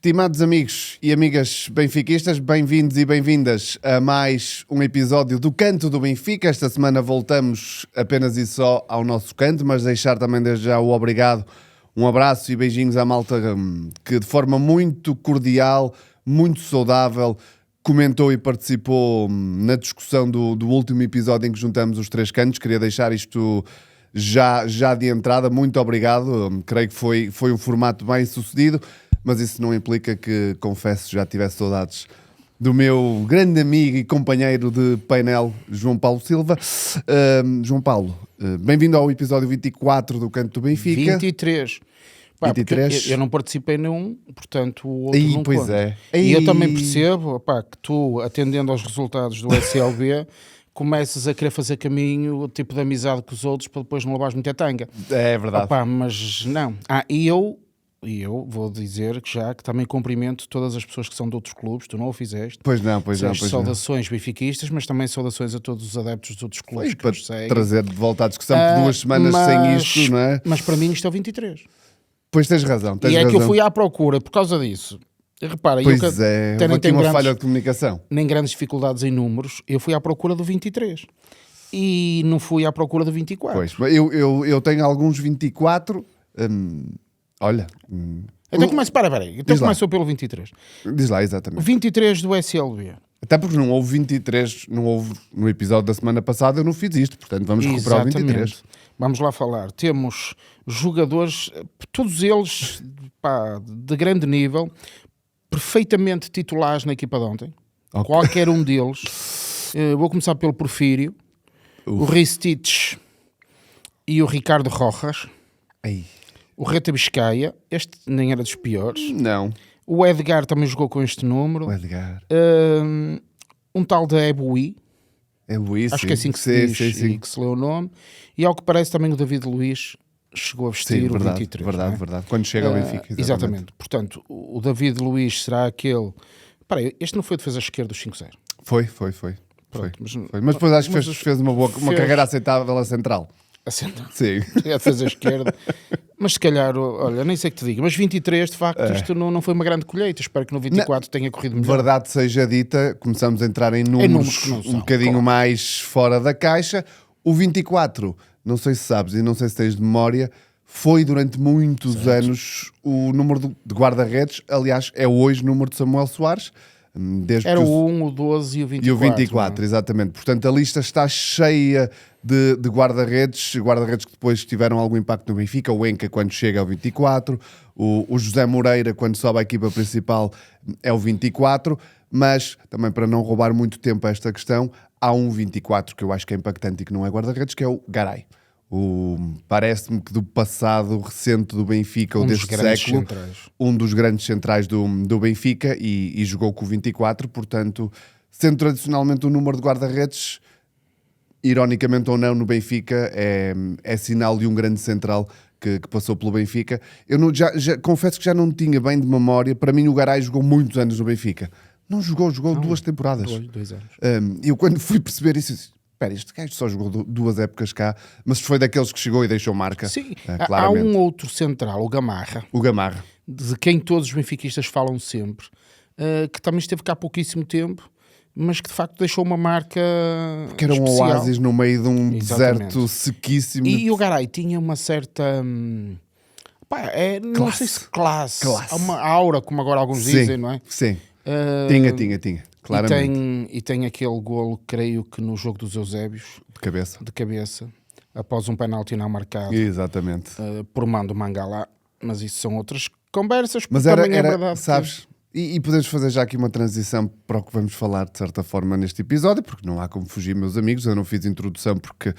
Estimados amigos e amigas benfiquistas, bem-vindos e bem-vindas a mais um episódio do Canto do Benfica. Esta semana voltamos apenas e só ao nosso canto, mas deixar também desde já o obrigado, um abraço e beijinhos à malta que de forma muito cordial, muito saudável, comentou e participou na discussão do último episódio em que juntamos os três cantos. Queria deixar isto já de entrada. Muito obrigado, creio que foi um formato bem sucedido. Mas isso não implica que, confesso, já tivesse saudades do meu grande amigo e companheiro de painel, João Paulo Silva. João Paulo, bem-vindo ao episódio 24 do Canto do Benfica. 23. Pá, 23. Eu não participei nenhum, portanto o outro Aí, não pois conta. é. E eu também percebo que tu, atendendo aos resultados do SLB, começas a querer fazer caminho, o tipo de amizade com os outros, para depois não levares muita tanga. É verdade. Mas não. E eu vou dizer que também cumprimento todas as pessoas que são de outros clubes, tu não o fizeste. Pois não. Saudações benfiquistas, mas também saudações a todos os adeptos dos outros clubes que Para nos seguem. trazer de volta à discussão por 2 semanas sem isto, não é? Mas para mim isto é o 23. Pois tens razão. Que eu fui à procura por causa disso. Repara, Pois houve aqui uma falha de comunicação. Nem grandes dificuldades em números, eu fui à procura do 23. E não fui à procura do 24. Pois, eu tenho alguns 24... Olha. Então peraí. Então começou pelo 23. Diz lá, exatamente. 23 do SLB. Até porque não houve 23, não houve no episódio da semana passada, eu não fiz isto, portanto vamos recuperar o 23. Vamos lá falar. Temos jogadores, todos eles de grande nível, perfeitamente titulares na equipa de ontem. Okay. Qualquer um deles. Vou começar pelo Porfírio, o Ristich e o Ricardo Rojas. Ei. O Reta Biscaia, este nem era dos piores. Não. O Edgar também jogou com este número. O Edgar. Um tal de Ebui. Acho que é assim que se diz e que se lê o nome. E ao que parece também o David Luiz chegou a vestir o 23. Verdade. Quando chega ao Benfica. Exatamente. Portanto, o David Luiz será aquele... Este não foi defesa esquerda dos 5-0. Foi. Mas depois acho que fez uma carreira aceitável a central. Sim. É a defesa esquerda. Mas se calhar, olha, nem sei o que te digo, mas 23, de facto, isto não foi uma grande colheita. Espero que no 24 tenha corrido melhor. Verdade seja dita, começamos a entrar em números um bocadinho mais fora da caixa. O 24, não sei se sabes e não sei se tens de memória, foi durante muitos anos o número de guarda-redes. Aliás, é hoje o número de Samuel Soares. Era o 1, o 12 e o 24. E o 24, exatamente. Portanto, a lista está cheia de guarda-redes que depois tiveram algum impacto no Benfica. O Enca, quando chega, é o 24. O José Moreira, quando sobe à equipa principal, é o 24. Mas, também para não roubar muito tempo a esta questão, há um 24 que eu acho que é impactante e que não é guarda-redes, que é o Garay. Parece-me que do passado recente do Benfica, ou deste século, um dos grandes centrais do Benfica e jogou com o 24, portanto, sendo tradicionalmente o número de guarda-redes, ironicamente ou não, no Benfica é sinal de um grande central que passou pelo Benfica. Eu já confesso que já não tinha bem de memória. Para mim o Garay jogou muitos anos no Benfica. Não jogou 2 temporadas. 2 anos. Eu quando fui perceber isso, espera, este gajo só jogou 2 épocas cá, mas foi daqueles que chegou e deixou marca. Sim, claramente. Há um outro central, o Gamarra. De quem todos os benfiquistas falam sempre, que também esteve cá há pouquíssimo tempo, mas que de facto deixou uma marca porque era especial. Um oásis no meio de um deserto sequíssimo. E o Garay tinha uma certa... não sei se classe. Uma aura, como agora alguns dizem, não é? Sim, tinha. Claramente. E tem aquele golo, creio que no jogo dos Eusébios. De cabeça. Após um penalti não marcado. Exatamente. Por mando Mangala. Mas isso são outras conversas. Mas era verdade, sabes? E podemos fazer já aqui uma transição para o que vamos falar, de certa forma, neste episódio, porque não há como fugir, meus amigos. Eu não fiz introdução porque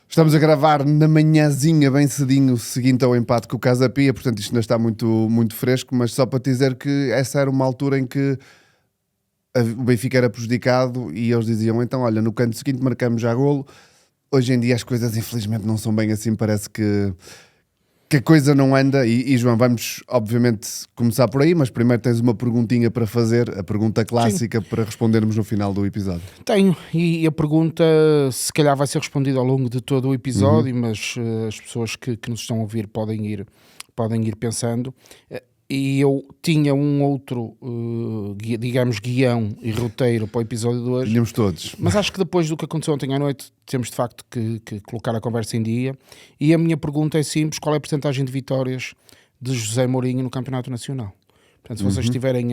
estamos a gravar na manhãzinha, bem cedinho, seguinte ao empate com o Casa Pia. Portanto, isto ainda está muito, muito fresco. Mas só para te dizer que essa era uma altura em que o Benfica era prejudicado e eles diziam, então, olha, no canto seguinte marcamos já golo. Hoje em dia as coisas, infelizmente, não são bem assim. Parece que a coisa não anda. E João, vamos, obviamente, começar por aí, mas primeiro tens uma perguntinha para fazer, a pergunta clássica. Sim. Para respondermos no final do episódio. Tenho, e a pergunta, se calhar vai ser respondida ao longo de todo o episódio, mas as pessoas que nos estão a ouvir podem ir pensando. e eu tinha um outro, digamos, guião e roteiro para o episódio de hoje. Tínhamos todos. Mas acho que depois do que aconteceu ontem à noite, temos de facto que colocar a conversa em dia. E a minha pergunta é simples: qual é a percentagem de vitórias de José Mourinho no Campeonato Nacional? Portanto, se vocês tiverem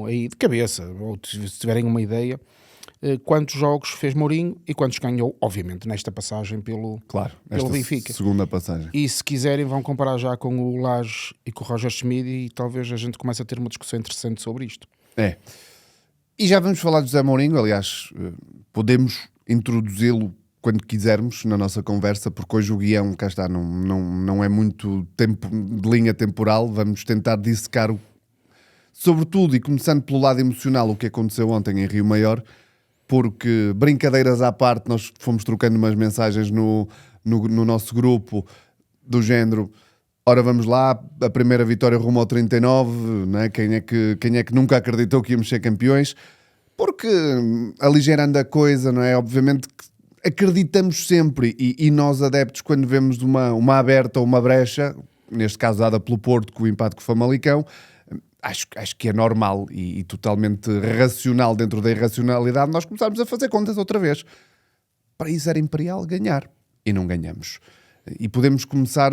aí de cabeça, ou se tiverem uma ideia, quantos jogos fez Mourinho e quantos ganhou, obviamente, nesta passagem pelo Benfica. Segunda passagem. E se quiserem, vão comparar já com o Lage e com o Roger Schmidt e talvez a gente comece a ter uma discussão interessante sobre isto. É. E já vamos falar de José Mourinho, aliás, podemos introduzi-lo quando quisermos na nossa conversa, porque hoje o guião, cá está, não é muito tempo de linha temporal, vamos tentar dissecar sobretudo, e começando pelo lado emocional, o que aconteceu ontem em Rio Maior, porque, brincadeiras à parte, nós fomos trocando umas mensagens no nosso grupo do género: ora, vamos lá, a primeira vitória rumo ao 39, né? Quem é que nunca acreditou que íamos ser campeões? Porque, aligerando a coisa, não é? Obviamente que acreditamos sempre, e nós adeptos, quando vemos uma aberta ou uma brecha, neste caso dada pelo Porto com o empate com o Famalicão, acho que é normal e totalmente racional dentro da irracionalidade nós começarmos a fazer contas outra vez. Para isso era imperial ganhar. E não ganhamos. E podemos começar,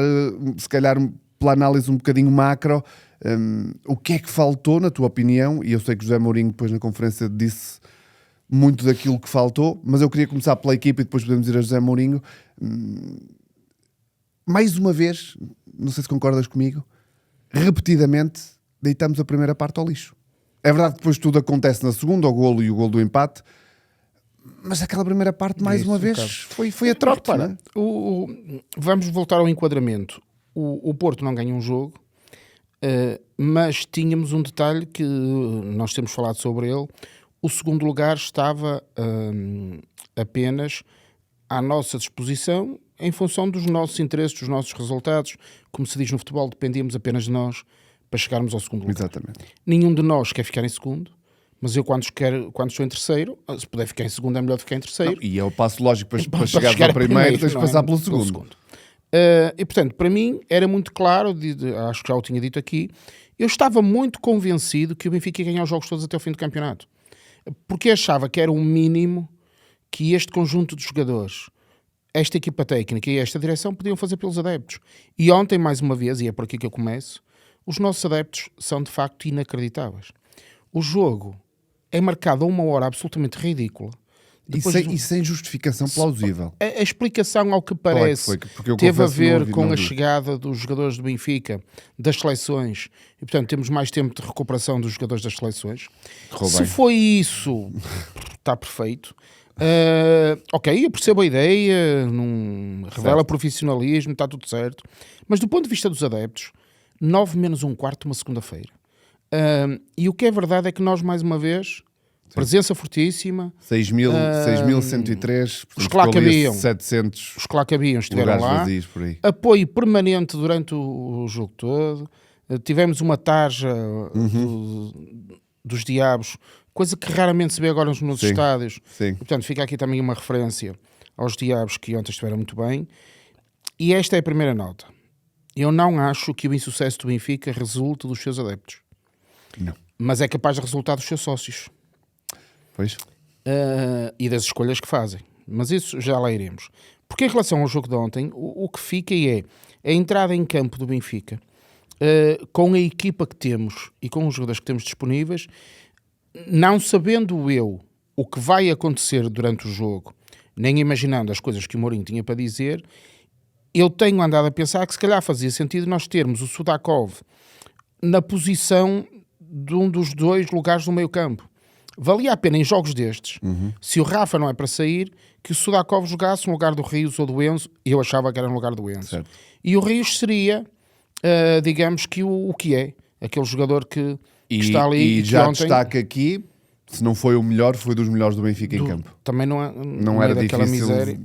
se calhar, pela análise um bocadinho macro. O que é que faltou, na tua opinião? E eu sei que José Mourinho depois na conferência disse muito daquilo que faltou, mas eu queria começar pela equipa e depois podemos ir a José Mourinho. Mais uma vez, não sei se concordas comigo, repetidamente deitamos a primeira parte ao lixo. É verdade que depois tudo acontece na segunda, o golo e o golo do empate, mas aquela primeira parte, mais uma vez, foi a trote. Repara, vamos voltar ao enquadramento. O Porto não ganha um jogo, mas tínhamos um detalhe que nós temos falado sobre ele. O segundo lugar estava apenas à nossa disposição em função dos nossos interesses, dos nossos resultados. Como se diz no futebol, dependíamos apenas de nós para chegarmos ao segundo lugar. Exatamente. Nenhum de nós quer ficar em segundo, mas eu quando estou em terceiro, se puder ficar em segundo é melhor ficar em terceiro. Não, e é o passo lógico para chegar ao primeiro, tens de passar pelo segundo. E portanto, para mim era muito claro, acho que já o tinha dito aqui, eu estava muito convencido que o Benfica ia ganhar os jogos todos até o fim do campeonato. Porque achava que era um mínimo que este conjunto de jogadores, esta equipa técnica e esta direção podiam fazer pelos adeptos. E ontem, mais uma vez, e é por aqui que eu começo, os nossos adeptos são de facto inacreditáveis. O jogo é marcado a uma hora absolutamente ridícula. E sem justificação plausível. A explicação, ao que parece, teve a ver com a chegada dos jogadores do Benfica, das seleções, e portanto temos mais tempo de recuperação dos jogadores das seleções. Se foi isso, está perfeito. Ok, eu percebo a ideia, não revela profissionalismo, está tudo certo. Mas do ponto de vista dos adeptos, 9 menos um quarto uma segunda-feira. E o que é verdade é que nós, mais uma vez, presença fortíssima. 6.103, os que lá cabiam, 700 os que lá cabiam estiveram lá. Vazios por aí. Apoio permanente durante o jogo todo. Tivemos uma tarja dos diabos, coisa que raramente se vê agora nos estádios. Sim. E, portanto, fica aqui também uma referência aos diabos que ontem estiveram muito bem. E esta é a primeira nota. Eu não acho que o insucesso do Benfica resulte dos seus adeptos. Não. Mas é capaz de resultar dos seus sócios. Pois. E das escolhas que fazem. Mas isso já lá iremos. Porque em relação ao jogo de ontem, o que fica é a entrada em campo do Benfica, com a equipa que temos e com os jogadores que temos disponíveis, não sabendo eu o que vai acontecer durante o jogo, nem imaginando as coisas que o Mourinho tinha para dizer, eu tenho andado a pensar que se calhar fazia sentido nós termos o Sudakov na posição de um dos dois lugares do meio campo. Valia a pena em jogos destes, se o Rafa não é para sair, que o Sudakov jogasse no lugar do Rios ou do Enzo. Eu achava que era no lugar do Enzo. Certo. E o Rios seria, digamos que o que é, aquele jogador que está ali. E já ontem destaca aqui, se não foi o melhor, foi dos melhores do Benfica em campo. Também não era daquela difícil. Miséria.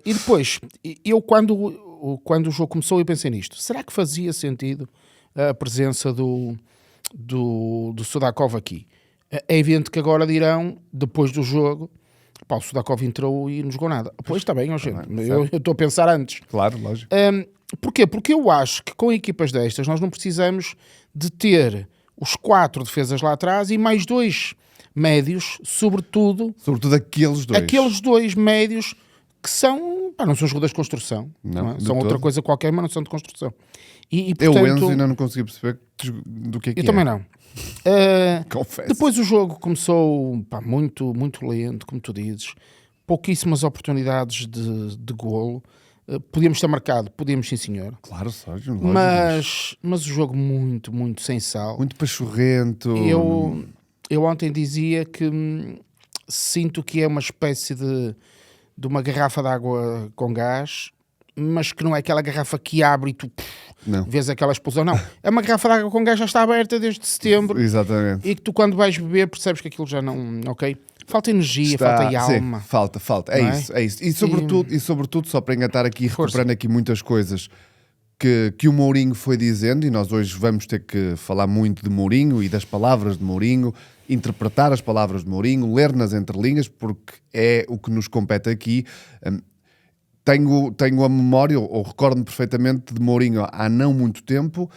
E depois, eu quando o jogo começou, eu pensei nisto. Será que fazia sentido a presença do Sudakov aqui? É evidente que agora dirão, depois do jogo, Pá, o Sudakov entrou e não jogou nada. Pois está bem, gente. Eu estou a pensar antes. Claro, lógico. Porquê? Porque eu acho que com equipas destas nós não precisamos de ter os 4 defesas lá atrás e mais 2 médios, sobretudo aqueles 2 médios que são, pá, não são jogadores de construção, não é? São outra coisa qualquer, mas não são de construção. E, portanto, eu, Enzo, ainda não consegui perceber do que é que eu também não. Confesso. Depois o jogo começou, pá, muito, muito lento, como tu dizes, pouquíssimas oportunidades de golo. Podíamos ter marcado, podíamos, sim senhor. Claro, Sérgio, mas o jogo muito, muito sem sal. muito pachorrento. Eu ontem dizia que sinto que é uma espécie de uma garrafa de água com gás, mas que não é aquela garrafa que abre e tu vês aquela explosão. Não, é uma garrafa de água com gás, já está aberta desde setembro. Exatamente. E que tu, quando vais beber, percebes que aquilo já não... Ok? Falta energia, falta alma. Sim, falta. É isso. E sobretudo, só para engatar aqui, recuperando aqui muitas coisas que o Mourinho foi dizendo, e nós hoje vamos ter que falar muito de Mourinho e das palavras de Mourinho, interpretar as palavras de Mourinho, ler nas entrelinhas, porque é o que nos compete aqui. Tenho a memória, ou recordo-me perfeitamente de Mourinho há não muito tempo,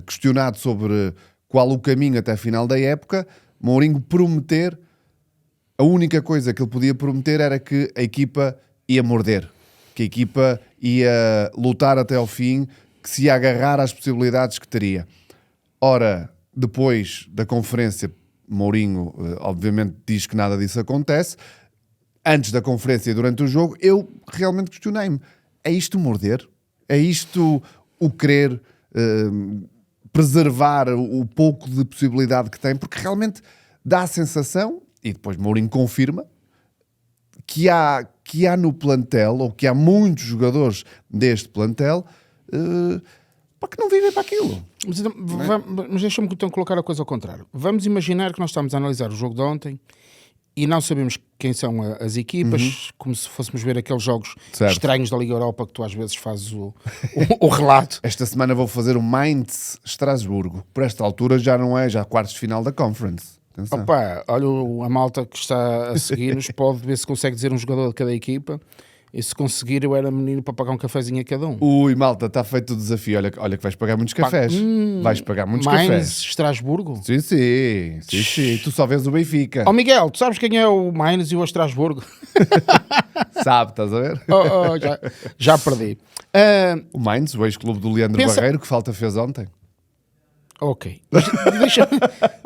questionado sobre qual o caminho até a final da época, Mourinho prometer, a única coisa que ele podia prometer era que a equipa ia morder, que a equipa ia lutar até ao fim, que se ia agarrar às possibilidades que teria. Ora, depois da conferência, Mourinho obviamente diz que nada disso acontece. Antes da conferência e durante o jogo, eu realmente questionei-me. É isto morder? É isto o querer preservar o pouco de possibilidade que tem? Porque realmente dá a sensação, e depois Mourinho confirma, que há no plantel, ou que há muitos jogadores deste plantel, que não vivem para aquilo. Mas deixa-me então colocar a coisa ao contrário. Vamos imaginar que nós estamos a analisar o jogo de ontem e não sabemos quem são as equipas, como se fôssemos ver aqueles jogos estranhos da Liga Europa que tu às vezes fazes o relato. Esta semana vou fazer o Mainz Estrasburgo. Por esta altura já não é, já quartos de final da Conference. Atenção. Opa, olha, a malta que está a seguir-nos pode ver se consegue dizer um jogador de cada equipa. E se conseguir, eu era menino para pagar um cafezinho a cada um. Ui, malta, está feito o desafio. Olha que vais pagar muitos cafés. Vais pagar muitos Mainz, cafés. Estrasburgo? Sim. Tu só vês o Benfica. Oh, Miguel, tu sabes quem é o Mainz e o Estrasburgo? Sabe, estás a ver? Já perdi. O Mainz, o ex-clube do Leandro Barreiro, que falta fez ontem. Ok.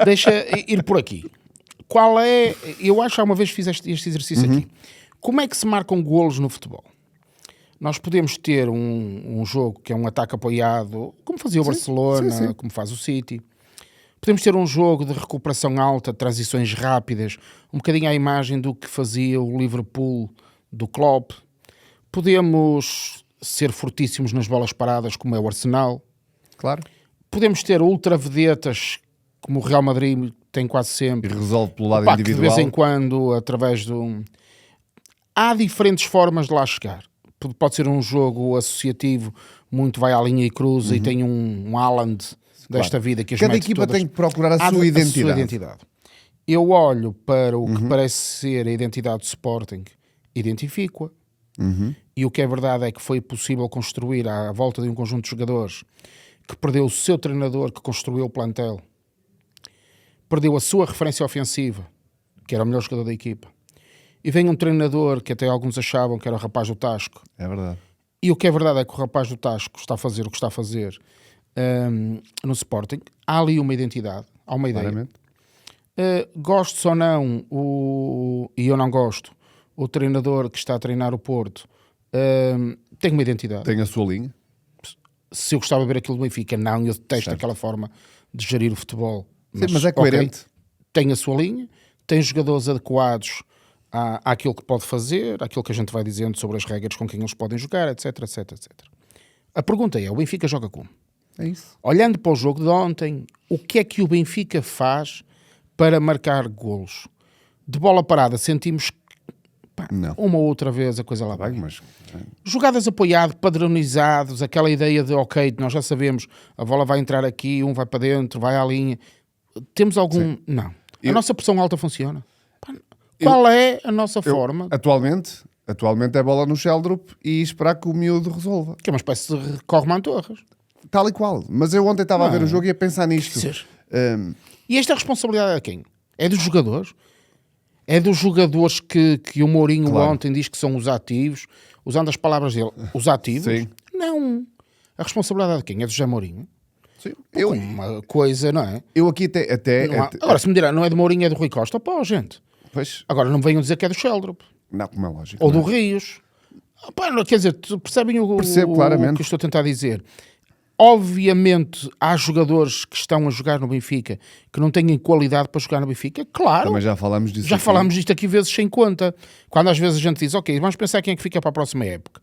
Deixa ir por aqui. Qual é... Eu acho que há uma vez fiz este exercício aqui. Como é que se marcam golos no futebol? Nós podemos ter um jogo que é um ataque apoiado, como fazia o Barcelona, como faz o City. Podemos ter um jogo de recuperação alta, transições rápidas, um bocadinho à imagem do que fazia o Liverpool do Klopp. Podemos ser fortíssimos nas bolas paradas, como é o Arsenal. Claro. Podemos ter ultravedetas, como o Real Madrid tem quase sempre. E resolve pelo lado individual. De vez em quando, através do... Há diferentes formas de lá chegar. Pode ser um jogo associativo, muito vai à linha e cruza e tem um Haaland desta vida que as cada equipa tem que procurar a sua identidade. Eu olho para o que parece ser a identidade do Sporting, identifico-a. E o que é verdade é que foi possível construir à volta de um conjunto de jogadores que perdeu o seu treinador, que construiu o plantel, perdeu a sua referência ofensiva, que era o melhor jogador da equipa. E vem um treinador que até alguns achavam que era o rapaz do Tasco. É verdade. E o que é verdade é que o rapaz do Tasco está a fazer o que está a fazer no Sporting. Há ali uma identidade, há uma ideia. Gostes ou não, e eu não gosto, o treinador que está a treinar o Porto tem uma identidade. Tem a sua linha. Se eu gostava de ver aquilo do Benfica, não, eu detesto aquela forma de gerir o futebol. Mas é coerente. Okay, tem a sua linha, tem jogadores adequados àquilo que pode fazer, àquilo que a gente vai dizendo sobre as regras com quem eles podem jogar, etc. A pergunta é, o Benfica joga como? É isso. Olhando para o jogo de ontem, o que é que o Benfica faz para marcar golos? De bola parada, sentimos uma ou outra vez a coisa lá vai. Jogadas apoiado, padronizados, aquela ideia de ok, nós já sabemos, a bola vai entrar aqui, um vai para dentro, vai à linha. Temos algum... Não. A nossa pressão alta funciona. Qual é a nossa forma? Atualmente é bola no Sheldrup e esperar que o miúdo resolva. Que é uma espécie de Corman Torres. Tal e qual. Mas eu ontem estava a ver o jogo e a pensar nisto. E esta responsabilidade é de quem? É dos jogadores? É dos jogadores que o Mourinho ontem diz que são os ativos, usando as palavras dele, os ativos? Sim. Não. A responsabilidade é de quem? É do José Mourinho? Sim. Uma coisa, não é? Eu aqui até Agora, se me dirá, não é do Mourinho, é do Rui Costa, pá, gente. pois, Agora, não me venham dizer que é do Sheldrup. não, como é lógico. Ou não do é? Rios. Pá, quer dizer, percebem Percebo claramente. o que eu estou a tentar dizer? Obviamente, há jogadores que estão a jogar no Benfica que não têm qualidade para jogar no Benfica. Claro. Também já falámos disso. Já aqui. falámos disto aqui vezes sem conta. Quando às vezes a gente diz, ok, vamos pensar quem é que fica para a próxima época.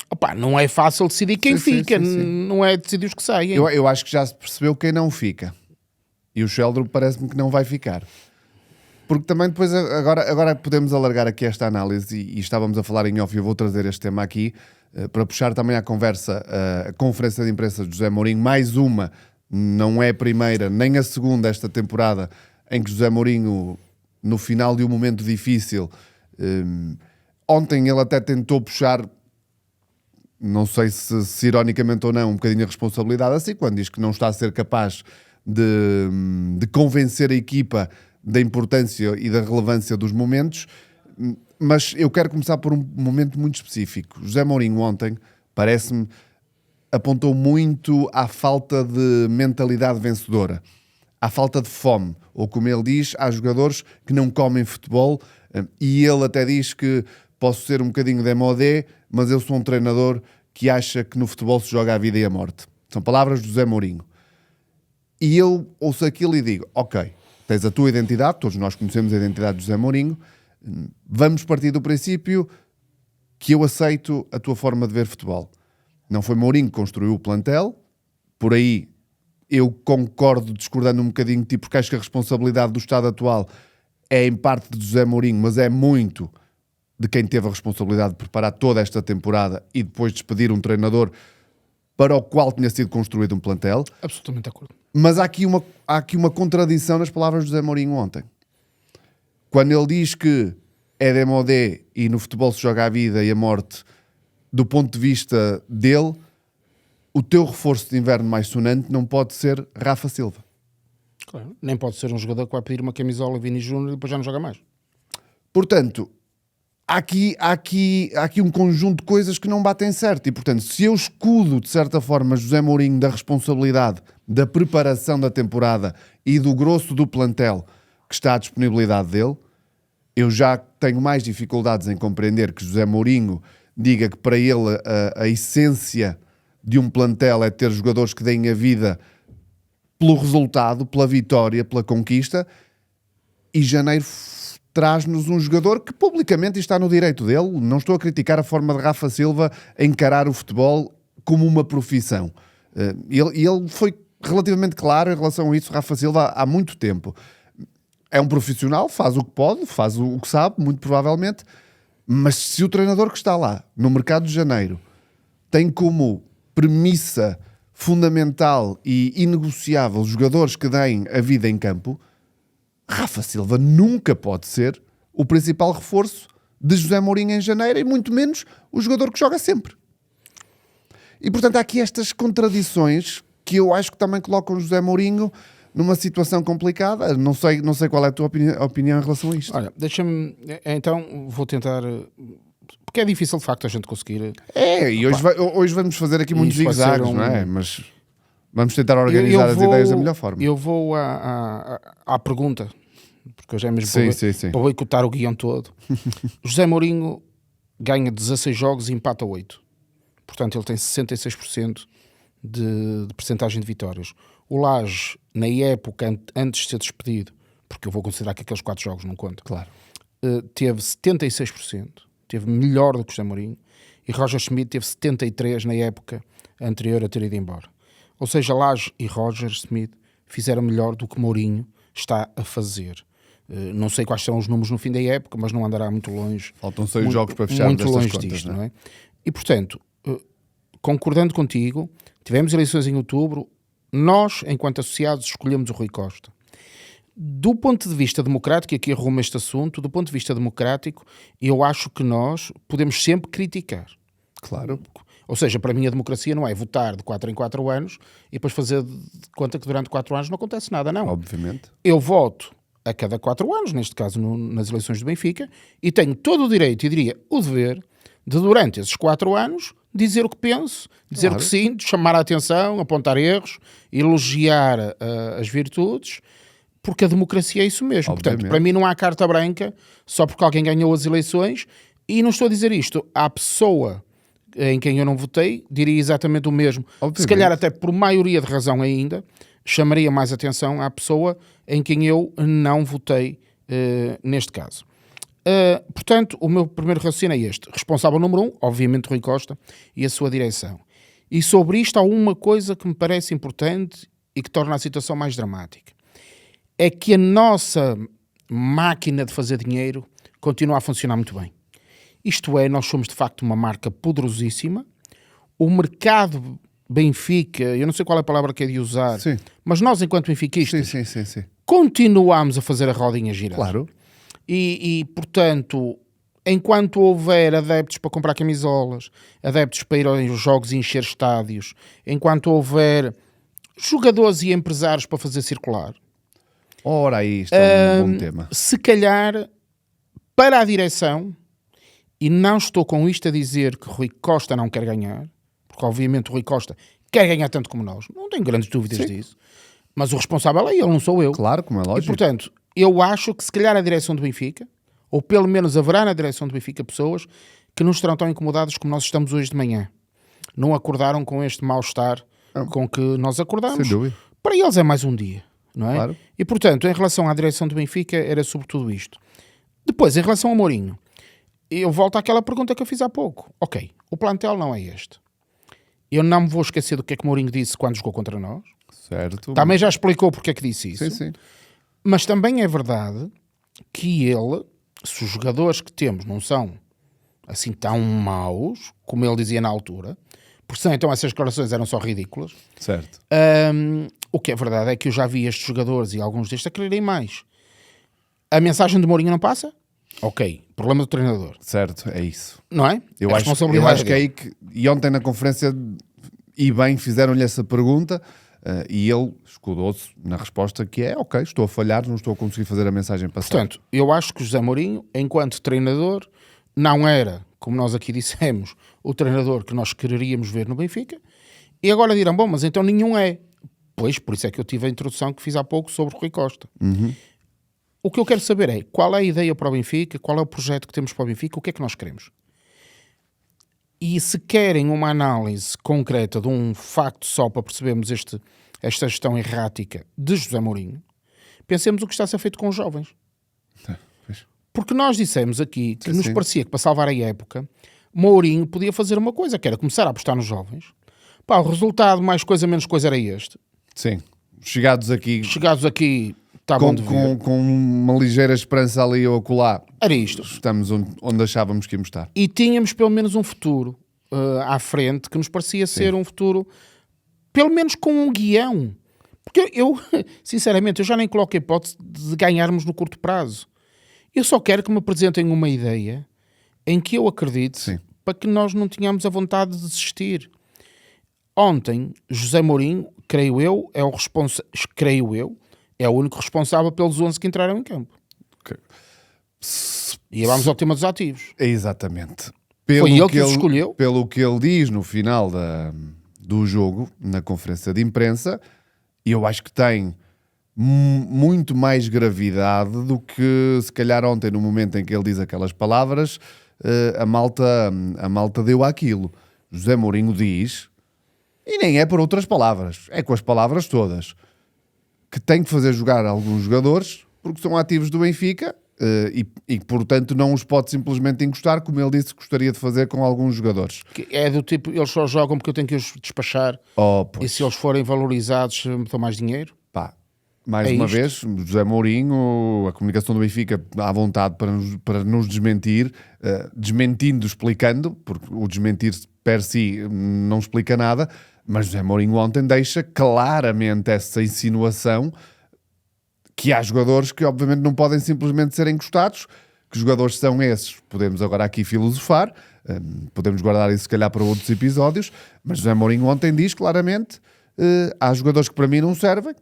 Opa, não é fácil decidir quem Sim, fica, sim. não é decidir os que saem. Eu acho que já se percebeu quem não fica. E o Sheldrup parece-me que não vai ficar. Porque também depois, agora podemos alargar aqui esta análise e estávamos a falar em off, eu vou trazer este tema aqui para puxar também à conversa a conferência de imprensa de José Mourinho, mais uma, não é a primeira nem a segunda esta temporada, em que José Mourinho, no final de um momento difícil, ontem ele até tentou puxar, não sei se ironicamente ou não, um bocadinho a responsabilidade assim, quando diz que não está a ser capaz de convencer a equipa da importância e da relevância dos momentos, mas eu quero começar por um momento muito específico. José Mourinho ontem, parece-me, apontou muito à falta de mentalidade vencedora, à falta de fome, ou como ele diz, há jogadores que não comem futebol, e ele até diz que posso ser um bocadinho demodé, mas eu sou um treinador que acha que no futebol se joga a vida e a morte. São palavras de José Mourinho. E eu ouço aquilo e digo, ok, tens a tua identidade, todos nós conhecemos a identidade de José Mourinho, vamos partir do princípio que eu aceito a tua forma de ver futebol. Não foi Mourinho que construiu o plantel, por aí eu concordo, discordando um bocadinho, porque acho que a responsabilidade do estado atual é em parte de José Mourinho, mas é muito de quem teve a responsabilidade de preparar toda esta temporada e depois despedir um treinador para o qual tinha sido construído um plantel. Absolutamente de acordo. Mas há aqui uma contradição nas palavras de José Mourinho ontem. Quando ele diz que é demodé e no futebol se joga a vida e a morte, do ponto de vista dele, o teu reforço de inverno mais sonante não pode ser Rafa Silva. Claro. Nem pode ser um jogador que vai pedir uma camisola a Vini Júnior e depois já não joga mais. Portanto, há aqui um conjunto de coisas que não batem certo. E, portanto, se eu escudo, de certa forma, José Mourinho da responsabilidade da preparação da temporada e do grosso do plantel que está à disponibilidade dele, eu já tenho mais dificuldades em compreender que José Mourinho diga que para ele a essência de um plantel é ter jogadores que deem a vida pelo resultado, pela vitória, pela conquista, e janeiro traz-nos um jogador que publicamente está no direito dele. Não estou a criticar a forma de Rafa Silva encarar o futebol como uma profissão. Ele foi relativamente claro em relação a isso, Rafa Silva, há muito tempo. É um profissional, faz o que pode, faz o que sabe, muito provavelmente, mas se o treinador que está lá, no mercado de janeiro, tem como premissa fundamental e inegociável jogadores que deem a vida em campo, Rafa Silva nunca pode ser o principal reforço de José Mourinho em janeiro e muito menos o jogador que joga sempre. E portanto há aqui estas contradições que eu acho que também colocam José Mourinho numa situação complicada. Não sei qual é a tua opinião em relação a isto. Olha, deixa-me, então vou tentar, porque é difícil de facto a gente conseguir. E hoje vamos fazer aqui muitos Isto vai ser zigzags, não é? Mas vamos tentar organizar as ideias da melhor forma. Eu vou à pergunta, porque eu já mesmo Sim. vou boicotar o guião todo. José Mourinho ganha 16 jogos e empata 8. Portanto, ele tem 66% de percentagem de vitórias. O Lage, na época, antes de ser despedido, porque eu vou considerar que aqueles 4 jogos não contam, Claro. teve 76%, teve melhor do que o José Mourinho, e Roger Schmidt teve 73% na época anterior a ter ido embora. Ou seja, Lage e Roger Schmidt fizeram melhor do que Mourinho está a fazer. Não sei quais serão os números no fim da época, mas não andará muito longe. Faltam 6 jogos para fechar muito destas longe contas, disto, não é? não é? E, portanto, concordando contigo, tivemos eleições em outubro, nós, enquanto associados, escolhemos o Rui Costa. Do ponto de vista democrático, e aqui arrumo este assunto, do ponto de vista democrático, eu acho que nós podemos sempre criticar. Claro. Ou seja, para mim a democracia não é votar de 4 em 4 anos e depois fazer de conta que durante 4 anos não acontece nada, não. Obviamente. Eu voto a cada 4 anos, neste caso nas eleições do Benfica, e tenho todo o direito, e diria o dever, de durante esses 4 anos dizer o que penso, dizer o que sinto, chamar a atenção, apontar erros, elogiar as virtudes, porque a democracia é isso mesmo. Obviamente. Portanto, para mim não há carta branca só porque alguém ganhou as eleições, e não estou a dizer isto. Há pessoa em quem eu não votei, diria exatamente o mesmo. Obviamente. Se calhar até por maioria de razão ainda, chamaria mais atenção à pessoa em quem eu não votei neste caso. Portanto, o meu primeiro raciocínio é este. Responsável número 1, obviamente Rui Costa e a sua direção. E sobre isto há uma coisa que me parece importante e que torna a situação mais dramática. É que a nossa máquina de fazer dinheiro continua a funcionar muito bem. Isto é, nós somos de facto uma marca poderosíssima. O mercado Benfica, eu não sei qual é a palavra que é de usar, Sim. mas nós, enquanto benfiquistas, Sim. continuamos a fazer a rodinha girar. Claro. E, portanto, enquanto houver adeptos para comprar camisolas, adeptos para ir aos jogos e encher estádios, enquanto houver jogadores e empresários para fazer circular, Ora, aí isto é um bom tema. se calhar, para a direção, e não estou com isto a dizer que Rui Costa não quer ganhar, porque obviamente o Rui Costa quer ganhar tanto como nós, não tenho grandes dúvidas disso, mas o responsável é ele, não sou eu. Claro, como é E lógico. portanto, eu acho que se calhar a direção do Benfica, ou pelo menos haverá na direção do Benfica pessoas que não estarão tão incomodadas como nós estamos hoje de manhã. Não acordaram com este mal-estar com que nós acordamos. Sem dúvida. Para eles é mais um dia, não é? Claro. E portanto, em relação à direção do Benfica, era sobretudo isto. Depois, em relação ao Mourinho, eu volto àquela pergunta que eu fiz há pouco. Ok, o plantel não é este. Eu não me vou esquecer do que é que Mourinho disse quando jogou contra nós. Certo. Também já explicou porque é que disse isso. Sim. Mas também é verdade que ele, se os jogadores que temos não são assim tão maus, como ele dizia na altura, porque senão então essas declarações eram só ridículas, Certo. o que é verdade é que eu já vi estes jogadores e alguns destes a quererem mais. A mensagem de Mourinho não passa? Ok, problema do treinador. Certo, é isso. Não é? Eu É acho responsabilidade que é dele. aí que... E ontem na conferência, e bem, fizeram-lhe essa pergunta e ele escudou-se na resposta que é ok, estou a falhar, não estou a conseguir fazer a mensagem passar. Portanto, eu acho que o José Mourinho, enquanto treinador, não era, como nós aqui dissemos, o treinador que nós quereríamos ver no Benfica. E agora dirão, bom, mas então nenhum é. Pois, por isso é que eu tive a introdução que fiz há pouco sobre o Rui Costa. O que eu quero saber é qual é a ideia para o Benfica, qual é o projeto que temos para o Benfica, o que é que nós queremos. E se querem uma análise concreta de um facto só para percebermos esta gestão errática de José Mourinho, pensemos o que está a ser feito com os jovens. Pois. Porque nós dissemos aqui que nos sim. parecia que para salvar a época, Mourinho podia fazer uma coisa, que era começar a apostar nos jovens. Pá, o resultado, mais coisa, menos coisa, era este. Sim. Chegados aqui Chegados aqui, está bom de ver. com uma ligeira esperança ali ou acolá, Era isto. estamos onde achávamos que íamos estar. E tínhamos pelo menos um futuro à frente que nos parecia ser um futuro, pelo menos com um guião. Porque eu sinceramente, eu já nem coloco a hipótese de ganharmos no curto prazo. Eu só quero que me apresentem uma ideia em que eu acredite Sim. para que nós não tenhamos a vontade de desistir. Ontem, José Mourinho, creio eu, é o único responsável pelos 11 que entraram em campo. Ok. E vamos ao tema dos ativos. Exatamente. Foi ele que os escolheu? Pelo que ele diz no final do jogo, na conferência de imprensa, eu acho que tem muito mais gravidade do que se calhar ontem, no momento em que ele diz aquelas palavras, a malta deu àquilo. José Mourinho diz, e nem é por outras palavras, é com as palavras todas, que tem que fazer jogar alguns jogadores porque são ativos do Benfica e portanto não os pode simplesmente encostar, como ele disse que gostaria de fazer com alguns jogadores. Que é do tipo, eles só jogam porque eu tenho que os despachar Oh, e pois. se eles forem valorizados me dão mais dinheiro. Pá, mais É uma isto. vez, José Mourinho, a comunicação do Benfica à vontade para nos desmentir, desmentindo, explicando, porque o desmentir per si não explica nada, mas José Mourinho ontem deixa claramente essa insinuação que há jogadores que obviamente não podem simplesmente ser encostados. Que jogadores são esses? Podemos agora aqui filosofar, podemos guardar isso se calhar para outros episódios, mas José Mourinho ontem diz claramente, há jogadores que para mim não servem,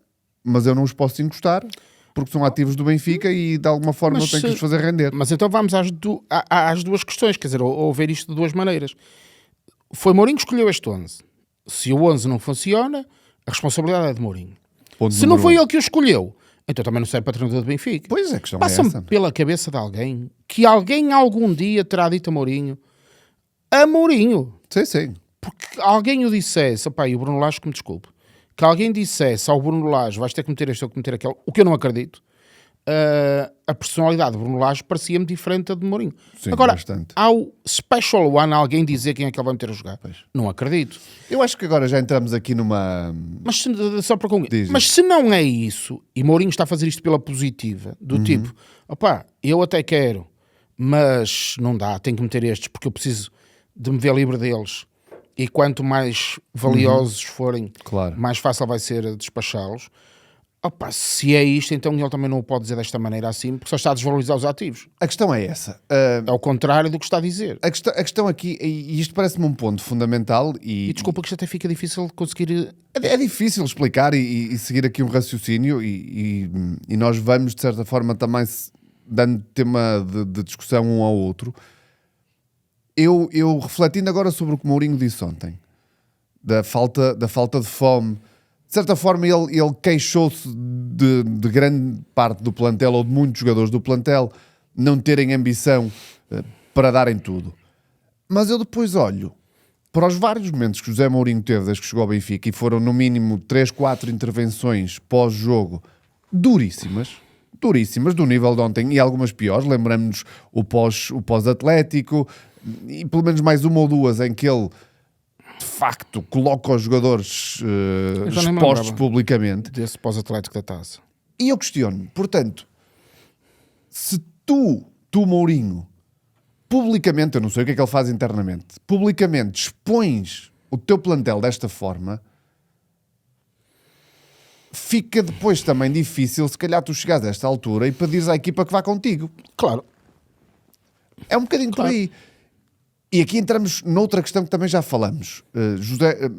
mas eu não os posso encostar porque são ativos do Benfica e de alguma forma eu tenho que os fazer render. Mas então vamos às duas questões, quer dizer, ou ver isto de duas maneiras. Foi Mourinho que escolheu este 11. Se o 11 não funciona, a responsabilidade é de Mourinho. Se não foi ele que o escolheu, então também não serve para treinador do Benfica. Pois é, a questão Passa-me é essa. pela cabeça de alguém que alguém algum dia terá dito a Mourinho. Sim. Porque alguém o dissesse, opá, e o Bruno Lage que me desculpe, que alguém dissesse ao Bruno Lage vais ter que meter este ou que meter aquele, o que eu não acredito, a personalidade de Bruno Lage parecia-me diferente da de Mourinho. Sim, agora, bastante. ao Special One alguém dizer quem é que ele vai meter a jogar. Pois. Não acredito. Eu acho que agora já entramos aqui numa... Mas só para concluir. Diz. Mas se não é isso, e Mourinho está a fazer isto pela positiva, do tipo, opá, eu até quero, mas não dá, tenho que meter estes porque eu preciso de me ver livre deles. E quanto mais valiosos forem, Claro. mais fácil vai ser despachá-los. Opa, se é isto, então ele também não o pode dizer desta maneira assim, porque só está a desvalorizar os ativos. A questão é essa. É o contrário do que está a dizer. A questão aqui, e isto parece-me um ponto fundamental, E desculpa que isto até fica difícil de conseguir... é difícil explicar e seguir aqui um raciocínio e nós vamos, de certa forma, também dando tema de discussão um ao outro. Eu refletindo agora sobre o que Mourinho disse ontem, da falta de fome, de certa forma ele queixou-se de grande parte do plantel, ou de muitos jogadores do plantel, não terem ambição para darem tudo. Mas eu depois olho para os vários momentos que José Mourinho teve desde que chegou ao Benfica, e foram no mínimo 3, 4 intervenções pós-jogo duríssimas, do nível de ontem, e algumas piores. Lembramos-nos o pós-Atlético, e pelo menos mais uma ou duas em que ele de facto coloca os jogadores expostos publicamente. Desse pós-Atlético da Taça. E eu questiono, portanto, se tu Mourinho, publicamente, eu não sei o que é que ele faz internamente, publicamente expões o teu plantel desta forma, fica depois também difícil, se calhar tu chegares a esta altura e pedires à equipa que vá contigo. Claro. É um bocadinho por aí. E aqui entramos noutra questão que também já falamos. José,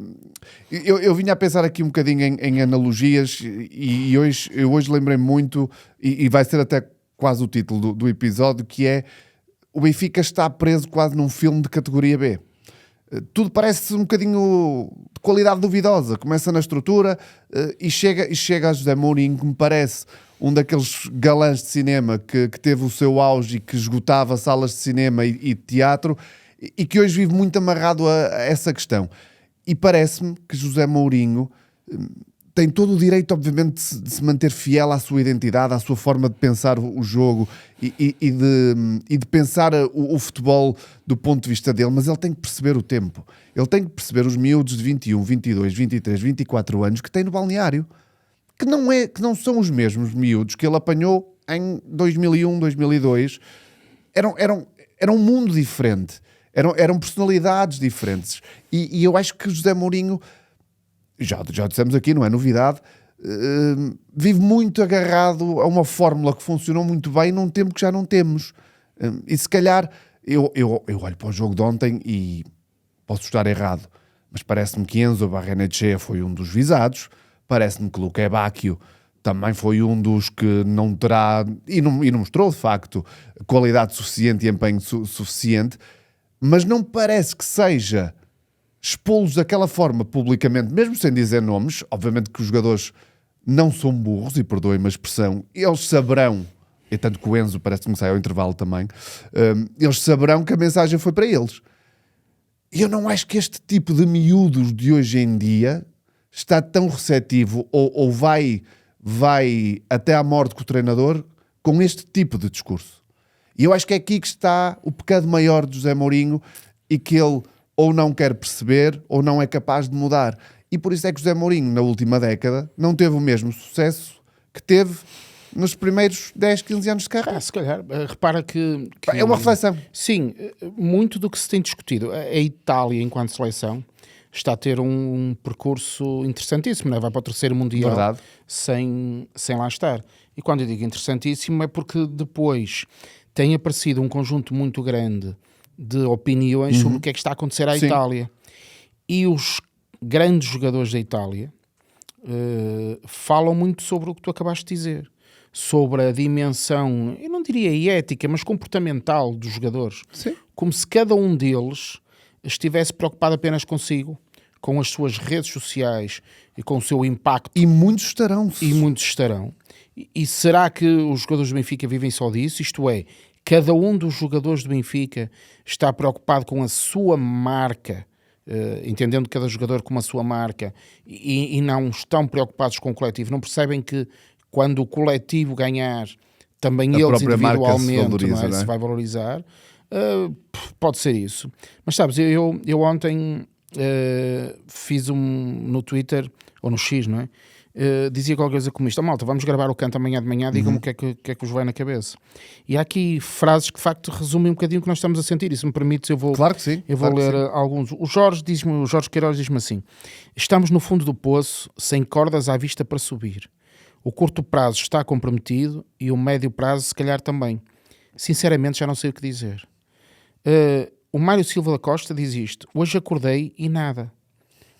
eu vinha a pensar aqui um bocadinho em analogias e eu hoje lembrei-me muito, e vai ser até quase o título do episódio, que é: o Benfica está preso quase num filme de categoria B. Tudo parece um bocadinho de qualidade duvidosa. Começa na estrutura e chega a José Mourinho, que me parece um daqueles galãs de cinema que teve o seu auge e que esgotava salas de cinema e de teatro, e que hoje vive muito amarrado a essa questão. E parece-me que José Mourinho tem todo o direito, obviamente, de se manter fiel à sua identidade, à sua forma de pensar o jogo e de pensar o futebol do ponto de vista dele, mas ele tem que perceber o tempo. Ele tem que perceber os miúdos de 21, 22, 23, 24 anos que tem no balneário, que não são os mesmos miúdos que ele apanhou em 2001, 2002. Era um mundo diferente. Eram personalidades diferentes. E eu acho que José Mourinho, já dissemos aqui, não é novidade, vive muito agarrado a uma fórmula que funcionou muito bem num tempo que já não temos. E se calhar, eu olho para o jogo de ontem e posso estar errado, mas parece-me que Enzo Barrenetxea foi um dos visados, parece-me que Luque Bacchio também foi um dos que não terá, e não mostrou de facto qualidade suficiente e empenho suficiente, mas não parece que seja expô-los daquela forma publicamente, mesmo sem dizer nomes. Obviamente que os jogadores não são burros, e perdoem-me a expressão, eles saberão, e tanto que o Enzo parece-me que sai ao intervalo também, eles saberão que a mensagem foi para eles. E eu não acho que este tipo de miúdos de hoje em dia está tão receptivo ou vai até à morte com o treinador com este tipo de discurso. E eu acho que é aqui que está o pecado maior de José Mourinho, e que ele ou não quer perceber ou não é capaz de mudar. E por isso é que José Mourinho, na última década, não teve o mesmo sucesso que teve nos primeiros 10, 15 anos de carreira. Se calhar, repara que... É uma reflexão. Sim, muito do que se tem discutido. A Itália, enquanto seleção, está a ter um percurso interessantíssimo, não é? Vai para o terceiro Mundial sem lá estar. E quando eu digo interessantíssimo é porque depois tem aparecido um conjunto muito grande de opiniões sobre o que é que está a acontecer à Sim. Itália. E os grandes jogadores da Itália falam muito sobre o que tu acabaste de dizer. Sobre a dimensão, eu não diria ética, mas comportamental dos jogadores. Sim. Como se cada um deles estivesse preocupado apenas consigo, com as suas redes sociais e com o seu impacto. E muitos estarão. E muitos estarão. E será que os jogadores do Benfica vivem só disso? Isto é, cada um dos jogadores do Benfica está preocupado com a sua marca, entendendo cada jogador como a sua marca, e não estão preocupados com o coletivo. Não percebem que quando o coletivo ganhar, também A eles própria marca se individualmente valoriza, não é? se vai valorizar. Pode ser isso. Mas sabes, eu ontem fiz no Twitter, ou no X, não é? Dizia qualquer coisa como isto: malta, vamos gravar o canto amanhã de manhã, digam-me o que é que vos vai na cabeça. E há aqui frases que de facto resumem um bocadinho o que nós estamos a sentir, e se me permites eu vou, Claro que sim. eu vou claro que ler sim. alguns. O Jorge Queiroz diz-me assim: estamos no fundo do poço, sem cordas à vista para subir. O curto prazo está comprometido e o médio prazo se calhar também. Sinceramente já não sei o que dizer. O Mário Silva da Costa diz isto: hoje acordei e nada.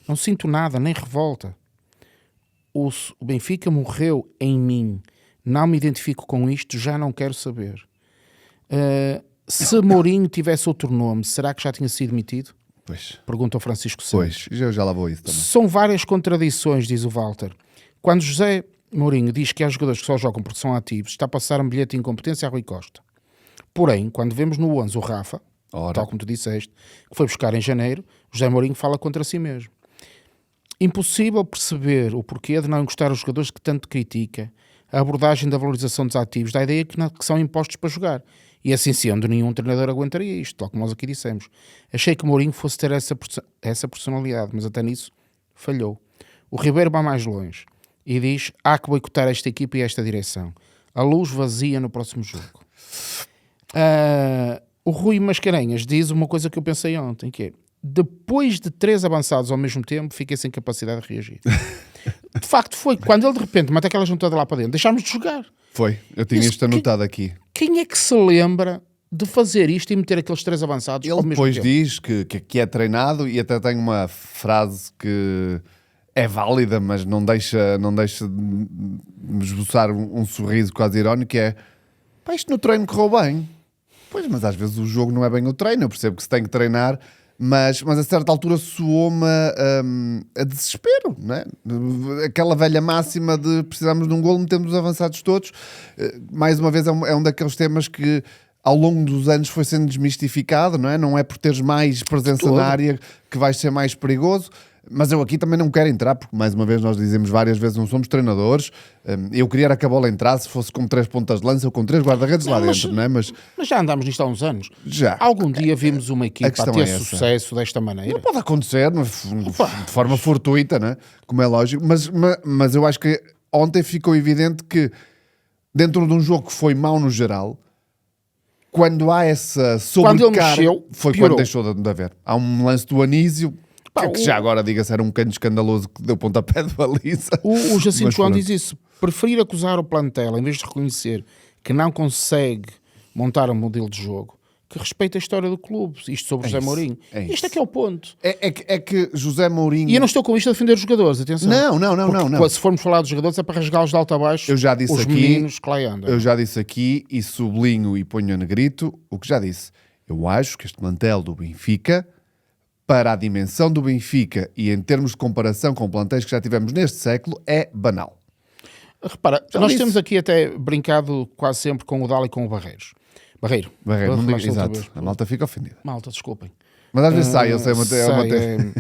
Não sinto nada, nem revolta. O Benfica morreu em mim. Não me identifico com isto, já não quero saber. Se Mourinho tivesse outro nome, será que já tinha sido demitido? Pois. Pergunta o Francisco Santos. Pois. Eu já lá vou isso também. São várias contradições, diz o Walter. Quando José Mourinho diz que há jogadores que só jogam porque são ativos, está a passar um bilhete de incompetência a Rui Costa. Porém, quando vemos no 11 o Rafa, tal como tu disseste, que foi buscar em janeiro, José Mourinho fala contra si mesmo. Impossível perceber o porquê de não encostar os jogadores que tanto critica, a abordagem da valorização dos ativos, da ideia que são impostos para jogar. E assim sendo, nenhum treinador aguentaria isto, tal como nós aqui dissemos. Achei que Mourinho fosse ter essa personalidade, mas até nisso falhou. O Ribeiro vai mais longe e diz: há que boicotar esta equipa e esta direção. A luz vazia no próximo jogo. O Rui Mascarenhas diz uma coisa que eu pensei ontem, que é: depois de 3 avançados ao mesmo tempo, fiquei sem capacidade de reagir. De facto foi, quando ele de repente mata aquela juntada lá para dentro, deixámos de jogar. Foi. Eu tinha Isso isto anotado aqui. Quem é que se lembra de fazer isto e meter aqueles 3 avançados Ele ao mesmo depois tempo? diz que é treinado, e até tem uma frase que é válida, mas não deixa de me esboçar um sorriso quase irónico, que é: pá, isto no treino correu bem. Pois, mas às vezes o jogo não é bem o treino. Eu percebo que se tem que treinar, mas a certa altura soou-me a desespero, não é? Aquela velha máxima de precisamos de um golo, metemos os avançados todos. Mais uma vez é um daqueles temas que ao longo dos anos foi sendo desmistificado, não é? Não é por teres mais presença na área que vais ser mais perigoso. Mas eu aqui também não quero entrar, porque mais uma vez nós dizemos várias vezes, não somos treinadores. Eu queria era que a bola entrasse, fosse com 3 pontas de lança ou com 3 guarda-redes lá dentro, não é? Mas já andámos nisto há uns anos. Já. Algum dia vimos uma equipa a questão ter é essa. sucesso desta maneira? não pode acontecer de forma fortuita, não é? Como é lógico. Mas eu acho que ontem ficou evidente que dentro de um jogo que foi mau no geral, quando há essa Quando ele sobrecarga, mexeu, foi piorou. quando deixou de haver. Há um lance do Anísio, que já agora, diga-se, era um canto escandaloso que deu pontapé de baliza. O Jacinto Mas João pronto. diz isso: preferir acusar o plantel em vez de reconhecer que não consegue montar um modelo de jogo que respeita a história do clube. Isto sobre José isso, Mourinho. é Isto isso. é que é o ponto. É que José Mourinho... E eu não estou com isto a defender os jogadores, atenção. Não. Se formos falar dos jogadores é para rasgá-los de alto a baixo. Eu já disse os aqui, meninos que lá andam. Eu já disse aqui e sublinho e ponho a negrito o que já disse. Eu acho que este plantel do Benfica, para a dimensão do Benfica e em termos de comparação com plantéis que já tivemos neste século, é banal. Repara, Já nós disse. temos aqui até brincado quase sempre com o Dali e com o Barreiro. Barreiro, Vou não falar digo, outra exato. vez. A malta fica ofendida. Malta, desculpem. Mas às vezes sai, eu sei, Sei,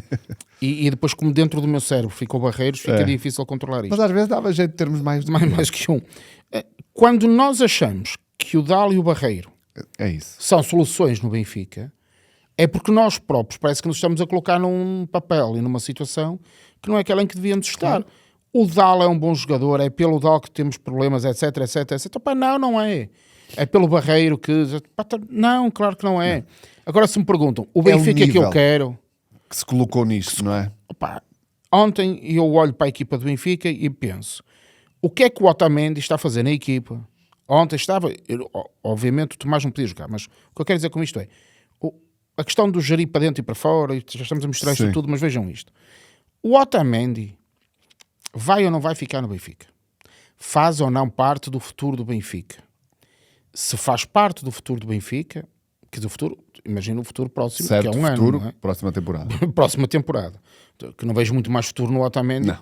e depois, como dentro do meu cérebro ficou Barreiros, fica É. difícil controlar isto. Mas às vezes dava jeito de termos mais do que Mais que um. Quando nós achamos que o Dali e o Barreiro É isso. são soluções no Benfica, é porque nós próprios parece que nos estamos a colocar num papel e numa situação que não é aquela em que devíamos estar. O Dal é um bom jogador, é pelo Dal que temos problemas, etc. Pá, não é. É pelo Barreiro que... Pá, não, claro que não é. Agora, se me perguntam, o Benfica que eu nível quero... Que se colocou nisto, não é? Opá, ontem eu olho para a equipa do Benfica e penso: O que é que o Otamendi está a fazer na equipa? Ontem estava, obviamente o Tomás não podia jogar, mas o que eu quero dizer com isto é, a questão do gerir para dentro e para fora, e já estamos a mostrar isto tudo, mas vejam isto. O Otamendi vai ou não vai ficar no Benfica? Faz ou não parte do futuro do Benfica? Se faz parte do futuro do Benfica, que do futuro, imagina o futuro próximo, certo, que é um futuro, ano, não é? próxima temporada. Próxima temporada. Que não vejo muito mais futuro no Otamendi. Não.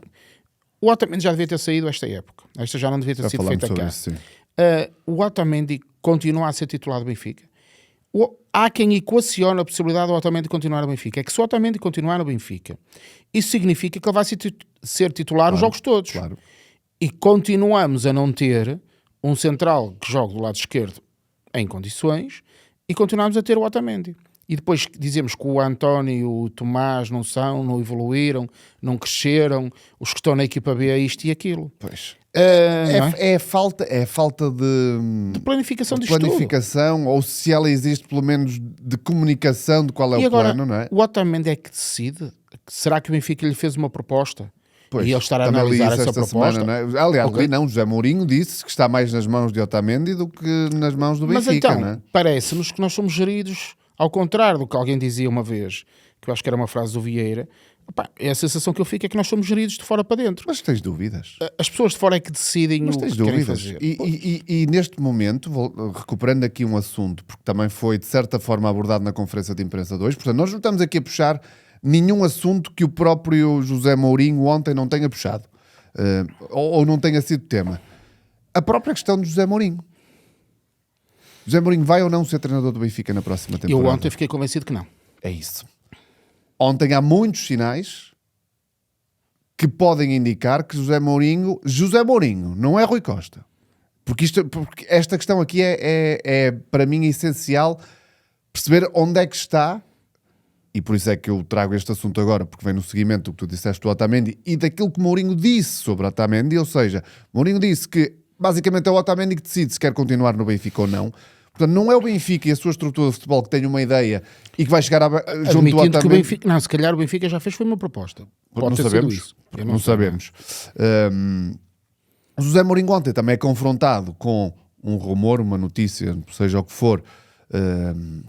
O Otamendi já devia ter saído esta época. Esta já não devia ter Já sido falamos feita sobre cá. isso, sim. O Otamendi continua a ser titular do Benfica. Há quem equacione a possibilidade do Otamendi continuar no Benfica. É que se o Otamendi continuar no Benfica, isso significa que ele vai ser titular nos jogos todos. Claro. E continuamos a não ter um central que jogue do lado esquerdo em condições e continuamos a ter o Otamendi. E depois dizemos que o António e o Tomás não evoluíram, não cresceram, os que estão na equipa B é isto e aquilo. Pois. Não é? É falta de Planificação disto tudo. planificação, ou se ela existe, pelo menos de comunicação de qual é E o agora, plano, não é? o Otamendi é que decide. Será que o Benfica lhe fez uma proposta? Pois, e ele estará a também li analisar isso essa esta proposta? semana, não é? Aliás, Ok. li não, José Mourinho disse que está mais nas mãos de Otamendi do que nas mãos do Mas Benfica, então, não é? parece-nos que nós somos geridos ao contrário do que alguém dizia uma vez, que eu acho que era uma frase do Vieira. Opá, é a sensação que eu fico é que nós somos geridos de fora para dentro. Mas tens dúvidas? As pessoas de fora é que decidem Mas o que tens querem dúvidas? fazer. E neste momento, recuperando aqui um assunto, porque também foi de certa forma abordado na conferência de imprensa de hoje, portanto, nós não estamos aqui a puxar nenhum assunto que o próprio José Mourinho ontem não tenha puxado, ou não tenha sido tema. A própria questão de José Mourinho. José Mourinho vai ou não ser treinador do Benfica na próxima temporada? Eu ontem fiquei convencido que não. É isso. Ontem há muitos sinais que podem indicar que José Mourinho, não é Rui Costa. Porque esta questão aqui é para mim essencial perceber onde é que está, e por isso é que eu trago este assunto agora, porque vem no seguimento do que tu disseste do Otamendi e daquilo que Mourinho disse sobre o Otamendi, ou seja, Mourinho disse que basicamente é o Otamendi que decide se quer continuar no Benfica ou não. Portanto, não é o Benfica e a sua estrutura de futebol que tem uma ideia e que vai chegar junto ao Admitindo Otamendi. que o Benfica, não, se calhar o Benfica já fez foi uma proposta. Pode Não ter sabemos. sido isso. Eu Não sei. sabemos. José Mourinho ontem também é confrontado com um rumor, uma notícia, seja o que for,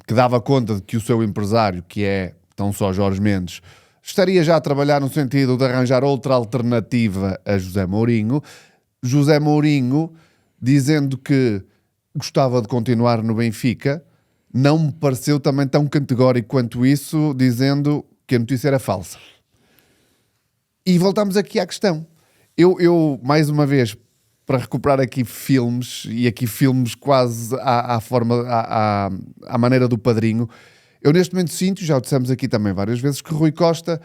que dava conta de que o seu empresário, que é tão só Jorge Mendes, estaria já a trabalhar no sentido de arranjar outra alternativa a José Mourinho. José Mourinho dizendo que gostava de continuar no Benfica, não me pareceu também tão categórico quanto isso, dizendo que a notícia era falsa. E voltamos aqui à questão. Eu mais uma vez, para recuperar aqui filmes, e aqui filmes quase à maneira do Padrinho, eu neste momento sinto, já o dissemos aqui também várias vezes, que Rui Costa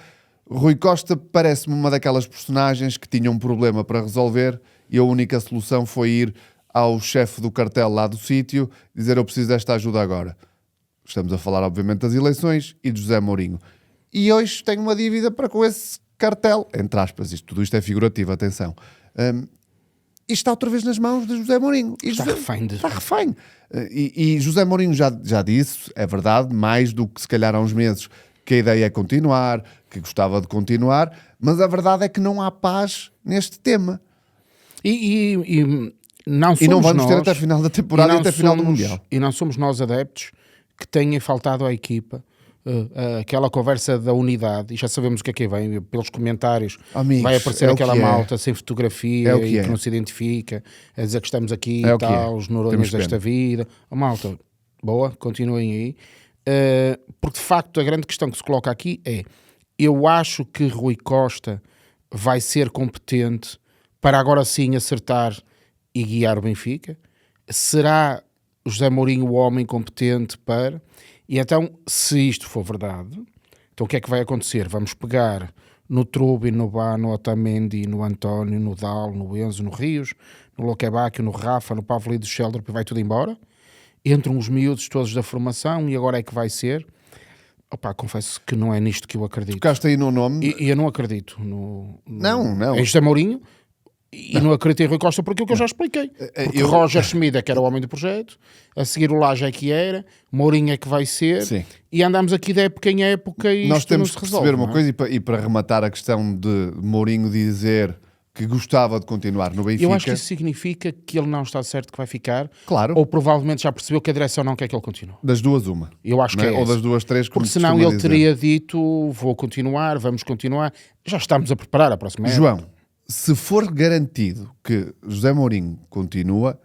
parece-me uma daquelas personagens que tinha um problema para resolver e a única solução foi ir ao chefe do cartel lá do sítio dizer: eu preciso desta ajuda agora. Estamos a falar obviamente das eleições e de José Mourinho. E hoje tenho uma dívida para com esse cartel, entre aspas, tudo isto é figurativo, atenção. E está outra vez nas mãos de José Mourinho. E Está refém. Está refém. E José Mourinho já disse, é verdade, mais do que se calhar há uns meses, que a ideia é continuar, que gostava de continuar, mas a verdade é que não há paz neste tema. E não somos E não vamos ter nós, até a final da temporada e até a final do Mundial. E não somos nós adeptos que tenha faltado à equipa aquela conversa da unidade, e já sabemos o que vem, pelos comentários. Amigos, vai aparecer é o aquela que é. malta sem fotografia É o que e é. que não se identifica, a dizer que estamos aqui É e o que é. tal, os noronhas Temos desta pena. vida. Oh, malta, boa, continuem aí. Porque de facto a grande questão que se coloca aqui é: eu acho que Rui Costa vai ser competente para agora sim acertar e guiar o Benfica. Será José Mourinho o homem competente para... E então, se isto for verdade, então o que é que vai acontecer? Vamos pegar no Trubi, no Bá, no Otamendi, no António, no Dal, no Enzo, no Rios, no Loquebacchio, no Rafa, no Pavlidis, do Sheldrop, e vai tudo embora. Entram os miúdos todos da formação e agora é que vai ser. Opa, confesso que não é nisto que eu acredito. Tocaste aí no nome. E eu não acredito Não. em José Mourinho. E não acredito em Rui Costa porque é o que eu já expliquei. Porque Roger Schmidt é que era o homem do projeto, a seguir o Laje é que era, Mourinho é que vai ser, Sim. e andamos aqui de época em época e Nós isto não temos se que resolve. perceber uma não é? coisa, e para rematar a questão de Mourinho dizer que gostava de continuar no Benfica. Eu acho que isso significa que ele não está certo que vai ficar, Claro. ou provavelmente já percebeu que a direção não quer que ele continue. Das duas, uma. Eu acho que é Ou essa. das duas, três, como Porque se senão costuma ele dizer. teria dito, vou continuar, vamos continuar. Já estamos a preparar a próxima época. João, se for garantido que José Mourinho continua,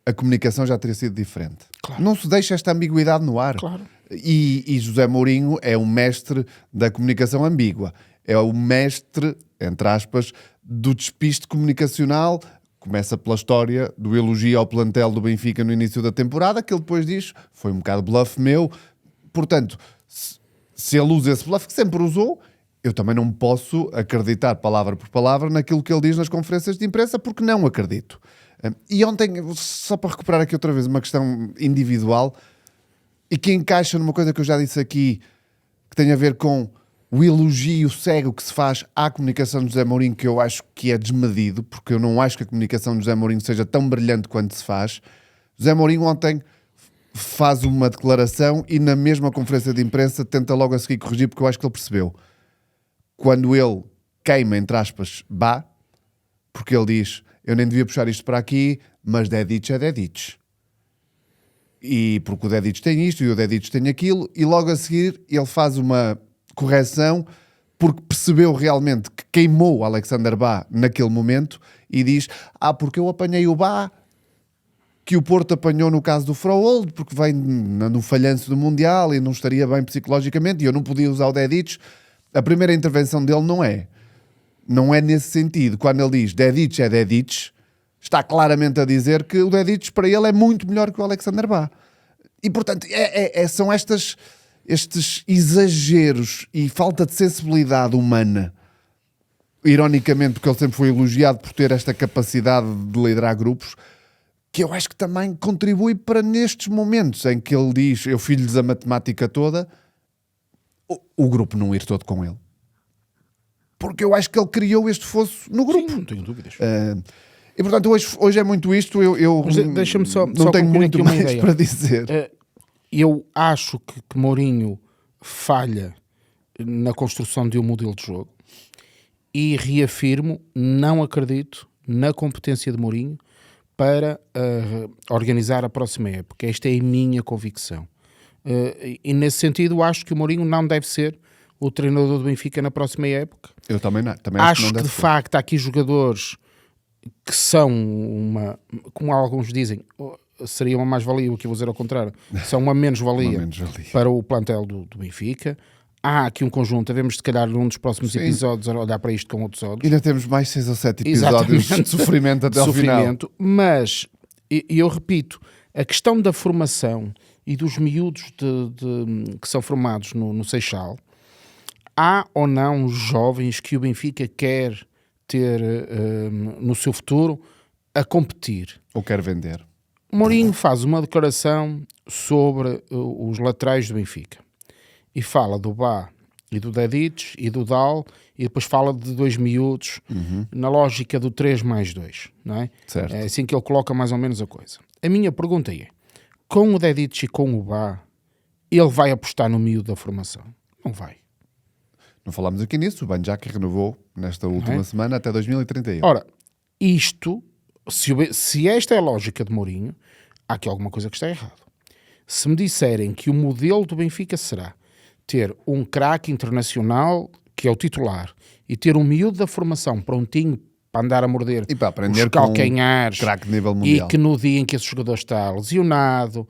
a comunicação já teria sido diferente. Claro. Não se deixa esta ambiguidade no ar. Claro. E José Mourinho é o mestre da comunicação ambígua. É o mestre, entre aspas, do despiste comunicacional. Começa pela história do elogio ao plantel do Benfica no início da temporada, que ele depois diz, foi um bocado bluff meu. Portanto, se ele usa esse bluff, que sempre usou, eu também não posso acreditar palavra por palavra naquilo que ele diz nas conferências de imprensa, porque não acredito. E ontem, só para recuperar aqui outra vez uma questão individual, e que encaixa numa coisa que eu já disse aqui, que tem a ver com o elogio cego que se faz à comunicação de José Mourinho, que eu acho que é desmedido, porque eu não acho que a comunicação de José Mourinho seja tão brilhante quanto se faz. José Mourinho ontem faz uma declaração e na mesma conferência de imprensa tenta logo a seguir corrigir, porque eu acho que ele percebeu. Quando ele queima, entre aspas, porque ele diz, eu nem devia puxar isto para aqui, mas Dedic é Dedic. E porque o Dedic tem isto e o Dedic tem aquilo, e logo a seguir ele faz uma correção porque percebeu realmente que queimou o Alexander Bá naquele momento e diz, porque eu apanhei o Bá que o Porto apanhou no caso do Froholt, porque vem no falhanço do Mundial e não estaria bem psicologicamente e eu não podia usar o Dedic. A primeira intervenção dele não é nesse sentido. Quando ele diz Dedic é Dedic, está claramente a dizer que o Dedic para ele é muito melhor que o Alexander Bá. E portanto são estes exageros e falta de sensibilidade humana, ironicamente, porque ele sempre foi elogiado por ter esta capacidade de liderar grupos, que eu acho que também contribui para nestes momentos em que ele diz, eu filho-lhes a matemática toda, o grupo não ir todo com ele. Porque eu acho que ele criou este fosso no grupo. Sim, não tenho dúvidas. E portanto hoje é muito isto, Deixa-me só não tenho concluir muito aqui uma mais ideia. para dizer. Eu acho que Mourinho falha na construção de um modelo de jogo e reafirmo, não acredito na competência de Mourinho para organizar a próxima época. Esta é a minha convicção. E nesse sentido acho que o Mourinho não deve ser o treinador do Benfica na próxima época. Eu também não. Acho que de facto há aqui jogadores que são como alguns dizem, seria uma mais-valia, o que eu vou dizer ao contrário, são uma menos-valia para o plantel do Benfica. Há aqui um conjunto, devemos se calhar num dos próximos episódios olhar para isto com outros olhos. Ainda temos mais 6 ou 7 episódios de sofrimento até ao final. Mas, eu repito, a questão da formação e dos miúdos que são formados no Seixal, há ou não jovens que o Benfica quer ter no seu futuro a competir? Ou quer vender? Mourinho faz uma declaração sobre os laterais do Benfica e fala do Bá e do Dedic e do Dal e depois fala de 2 miúdos na lógica do 3+2, não é? Certo. É assim que ele coloca mais ou menos a coisa. A minha pergunta é, com o Dedic e com o Bá, ele vai apostar no miúdo da formação? Não vai. Não falámos aqui nisso, o Banjak renovou nesta última semana até 2031. Ora, isto, se esta é a lógica de Mourinho, há aqui alguma coisa que está errado. Se me disserem que o modelo do Benfica será ter um craque internacional, que é o titular, e ter um miúdo da formação prontinho para andar a morder E para aprender os calcanhares, com um craque de nível mundial. e que no dia em que esse jogador está lesionado,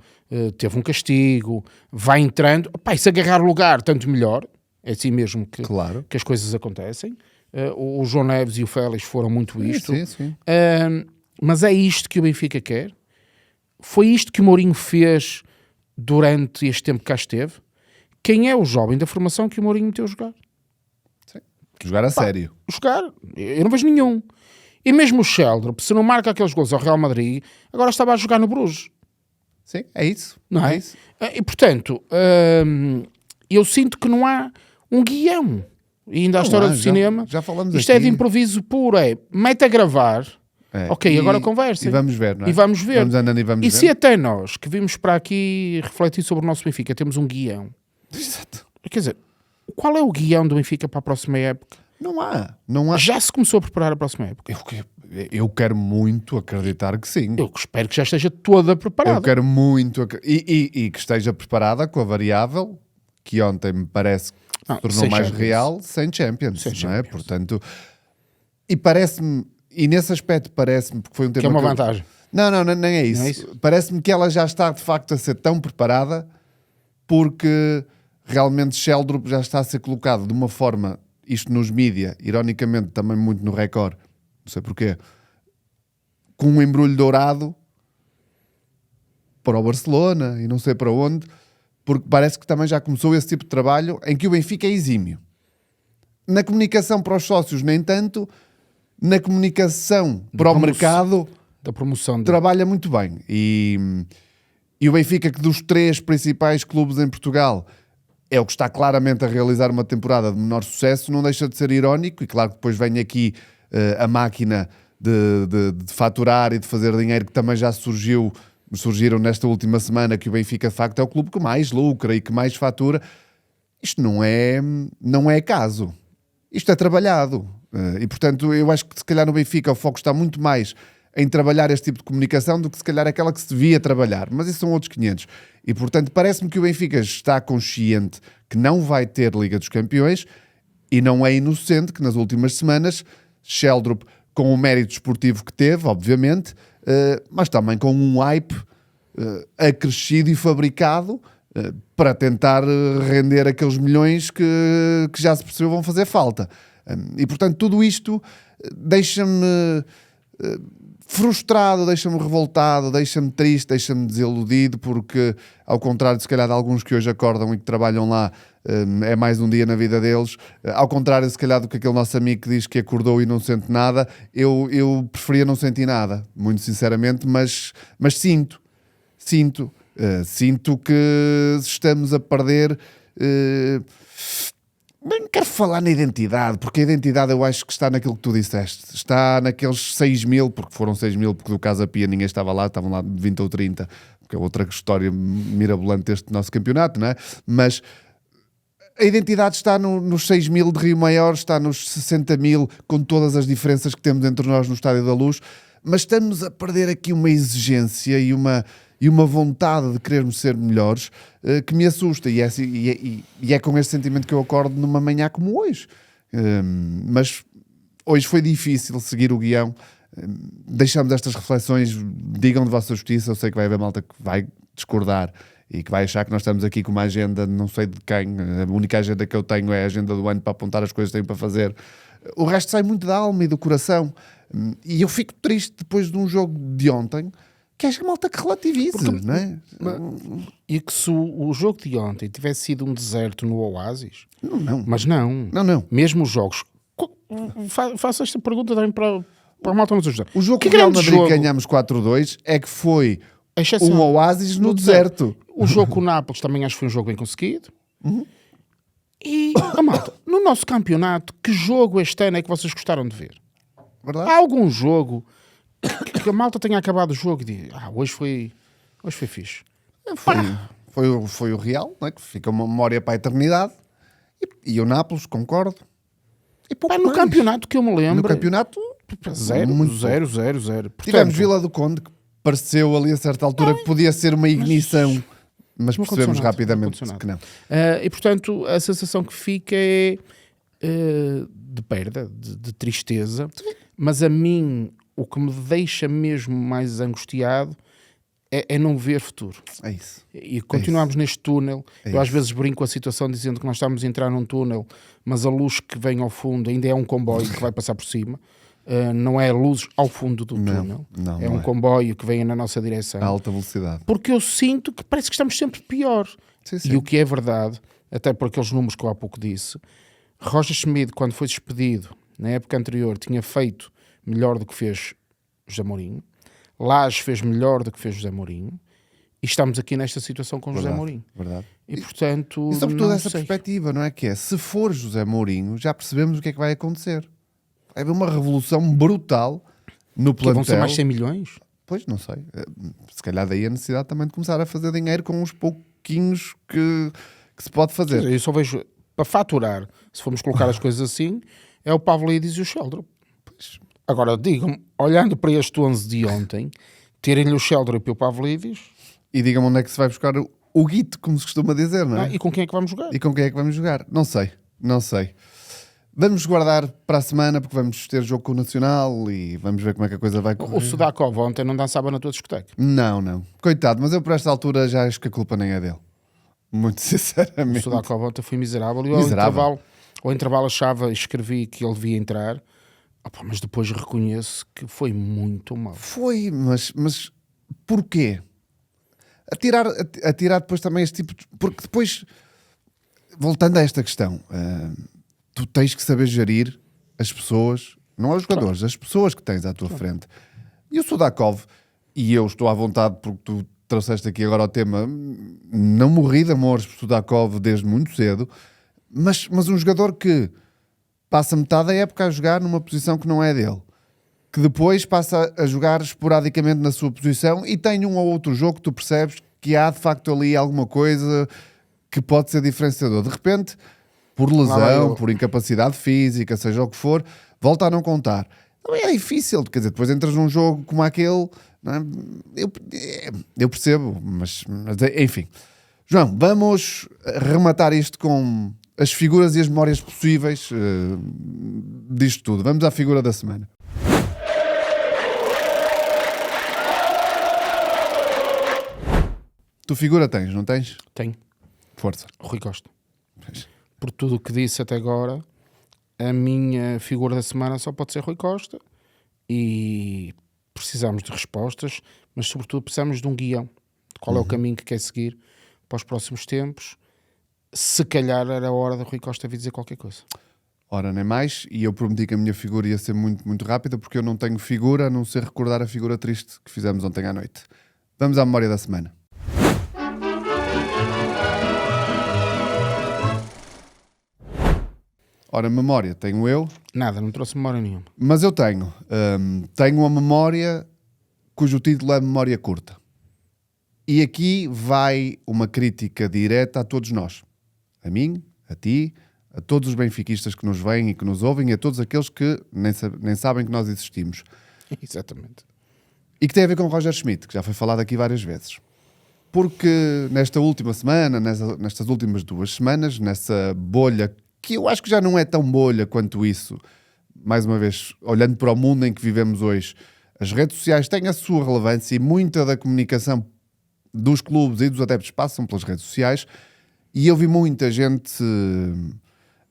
teve um castigo, vai entrando, e se agarrar o lugar, tanto melhor. É assim mesmo que as coisas acontecem. O João Neves e o Félix foram muito isto. Sim. Mas é isto que o Benfica quer. Foi isto que o Mourinho fez durante este tempo que cá esteve. Quem é o jovem da formação que o Mourinho meteu a jogar? Sim. Jogar a sério. Jogar. Eu não vejo nenhum. E mesmo o Sheldrop, se não marca aqueles gols ao Real Madrid, agora estava a jogar no Bruges. Sim, é isso. Não é? Isso. E portanto, eu sinto que não há um guião. E ainda a história do cinema. Já falamos isto aqui. é de improviso puro. Mete a gravar. Agora conversa. E vamos ver, não é? E vamos ver. Vamos andando e vamos ver. Se até nós, que vimos para aqui refletir sobre o nosso Benfica, temos um guião. Exato. Quer dizer, qual é o guião do Benfica para a próxima época? Não há. Não há. Já se começou a preparar a próxima época? Eu quero muito acreditar que sim. Eu espero que já esteja toda preparada. Eu quero muito e que esteja preparada com a variável que ontem me parece que se tornou sem mais Champions. real, sem Champions, Sem não é? Champions. Portanto, e parece-me, e nesse aspecto parece-me, porque foi um tema Que é uma que eu- vantagem. Não, nem é isso. Não é isso? Parece-me que ela já está de facto a ser tão preparada porque realmente Sheldrup já está a ser colocado de uma forma, isto nos mídia, ironicamente também muito no Record, não sei porquê, com um embrulho dourado para o Barcelona e não sei para onde, porque parece que também já começou esse tipo de trabalho em que o Benfica é exímio. Na comunicação para os sócios, nem tanto. Na comunicação para o mercado, Da promoção. trabalha muito bem. E o Benfica, que dos 3 principais clubes em Portugal é o que está claramente a realizar uma temporada de menor sucesso, não deixa de ser irónico. E claro que depois vem aqui a máquina de faturar e de fazer dinheiro, que também já surgiram nesta última semana, que o Benfica de facto é o clube que mais lucra e que mais fatura. Isto não é caso. Isto é trabalhado. E portanto eu acho que se calhar no Benfica o foco está muito mais em trabalhar este tipo de comunicação do que se calhar aquela que se devia trabalhar. Mas isso são outros 500. E portanto parece-me que o Benfica está consciente que não vai ter Liga dos Campeões e não é inocente que nas últimas semanas Sheldrup, com o mérito esportivo que teve, obviamente, mas também com um hype acrescido e fabricado para tentar render aqueles milhões que já se percebeu vão fazer falta. E portanto tudo isto deixa-me frustrado, deixa-me revoltado, deixa-me triste, deixa-me desiludido, porque ao contrário se calhar de alguns que hoje acordam e que trabalham lá, é mais um dia na vida deles, ao contrário se calhar do que aquele nosso amigo que diz que acordou e não sente nada, eu preferia não sentir nada, muito sinceramente, mas sinto que estamos a perder. Nem quero falar na identidade, porque a identidade eu acho que está naquilo que tu disseste. Está naqueles 6 mil, porque foram 6 mil, porque do Casa Pia ninguém estava lá, estavam lá 20 ou 30, porque é outra história mirabolante deste nosso campeonato, não é? Mas a identidade está nos 6 mil de Rio Maior, está nos 60 mil, com todas as diferenças que temos entre nós no Estádio da Luz, mas estamos a perder aqui uma exigência e uma vontade de querermos ser melhores que me assusta, e é com este sentimento que eu acordo numa manhã como hoje. Mas hoje foi difícil seguir o guião. Deixamos estas reflexões, digam de vossa justiça. Eu sei que vai haver malta que vai discordar e que vai achar que nós estamos aqui com uma agenda não sei de quem. A única agenda que eu tenho é a agenda do ano para apontar as coisas que tenho para fazer. O resto sai muito da alma e do coração, e eu fico triste depois de um jogo de ontem que é a malta que relativize, não é? E que se o jogo de ontem tivesse sido um deserto no Oasis, Não. mas não. Mesmo os jogos. Faço esta pergunta também para a malta nos ajudar. O jogo Que que o Real grande Madrid jogo, ganhamos 4-2 é que foi a exceção um oásis no deserto. O jogo com o Nápoles também acho que foi um jogo bem conseguido. E a malta, no nosso campeonato, que jogo este ano é que vocês gostaram de ver? Verdade? Há algum jogo que a malta tenha acabado o jogo e diz, hoje foi fixe. Foi o Real, não é? Que fica uma memória para a eternidade. E o Nápoles, concordo. E pouco No mais. campeonato que eu me lembro, No campeonato, zero. tivemos Portanto, Vila do Conde, que pareceu ali a certa altura que podia ser uma ignição, mas não percebemos aconteceu nada, rapidamente não aconteceu que não. e portanto a sensação que fica é de perda, de tristeza, mas a mim o que me deixa mesmo mais angustiado é não ver futuro. É isso. E continuamos neste túnel. É Eu às isso. vezes brinco com a situação dizendo que nós estamos a entrar num túnel, mas a luz que vem ao fundo ainda é um comboio que vai passar por cima. Não é a luz ao fundo do túnel. não É um é. comboio que vem na nossa direção. A alta velocidade. Porque eu sinto que parece que estamos sempre pior. Sim, sim. E o que é verdade, até por aqueles números que eu há pouco disse, Roger Schmidt, quando foi despedido na época anterior, tinha feito melhor do que fez José Mourinho. Lages fez melhor do que fez José Mourinho. E estamos aqui nesta situação com José Mourinho. Verdade. E portanto, E sobretudo não essa sei. perspectiva, não é? Que é, se for José Mourinho, já percebemos o que é que vai acontecer. Vai haver uma revolução brutal no Que plantel. vão ser mais 100 milhões? Pois, não sei. Se calhar daí a necessidade também de começar a fazer dinheiro com uns pouquinhos que se pode Quer fazer. dizer, eu só vejo, para faturar, se formos colocar as coisas assim, é o Pavlidis e o Sheldrop. Agora, digam-me, olhando para este 11 de ontem, tirem-lhe o Sheldrop e o Pavlidis... E digam-me onde é que se vai buscar o guito, como se costuma dizer, não é? E com quem é que vamos jogar? E com quem é que vamos jogar? Não sei. Vamos guardar para a semana, porque vamos ter jogo com o Nacional e vamos ver como é que a coisa vai correr. O Sudakov ontem não dançava na tua discoteca. Não. Coitado, mas eu por esta altura já acho que a culpa nem é dele. Muito O sinceramente. Sudakov ontem foi miserável. E Miserável. ao intervalo achava, escrevi que ele devia entrar. Mas depois reconheço que foi muito mal. Foi, mas porquê? Atirar depois também este tipo de... Porque depois, voltando a esta questão, tu tens que saber gerir as pessoas, não os jogadores, as pessoas que tens à tua frente. E o Sudakov, e eu estou à vontade porque tu trouxeste aqui agora o tema, não morri de amores por Sudakov desde muito cedo, mas um jogador que passa metade da época a jogar numa posição que não é dele, que depois passa a jogar esporadicamente na sua posição e tem um ou outro jogo que tu percebes que há de facto ali alguma coisa que pode ser diferenciador. De repente, por lesão, por incapacidade física, seja o que for, volta a não contar. Também é difícil, quer dizer, depois entras num jogo como aquele, não é? Eu percebo, mas enfim. João, vamos rematar isto com as figuras e as memórias possíveis disto tudo. Vamos à figura da semana. Tu figura tens, não tens? Tenho. Força. Rui Costa. Por tudo o que disse até agora, a minha figura da semana só pode ser Rui Costa e precisamos de respostas, mas sobretudo precisamos de um guião. De qual é o caminho que quer seguir para os próximos tempos. Se calhar era a hora de Rui Costa vir dizer qualquer coisa. Ora, nem mais. E eu prometi que a minha figura ia ser muito, muito rápida, porque eu não tenho figura, a não ser recordar a figura triste que fizemos ontem à noite. Vamos à memória da semana. Ora, memória tenho eu. Nada, não trouxe memória nenhuma. Mas eu tenho. Tenho uma memória cujo título é Memória Curta. E aqui vai uma crítica direta a todos nós. A mim, a ti, a todos os benfiquistas que nos veem e que nos ouvem e a todos aqueles que nem sabem que nós existimos. Exatamente. E que tem a ver com o Roger Schmidt, que já foi falado aqui várias vezes. Porque nesta última semana, nestas últimas 2 semanas, nessa bolha, que eu acho que já não é tão bolha quanto isso, mais uma vez, olhando para o mundo em que vivemos hoje, as redes sociais têm a sua relevância e muita da comunicação dos clubes e dos adeptos passam pelas redes sociais, e eu vi muita gente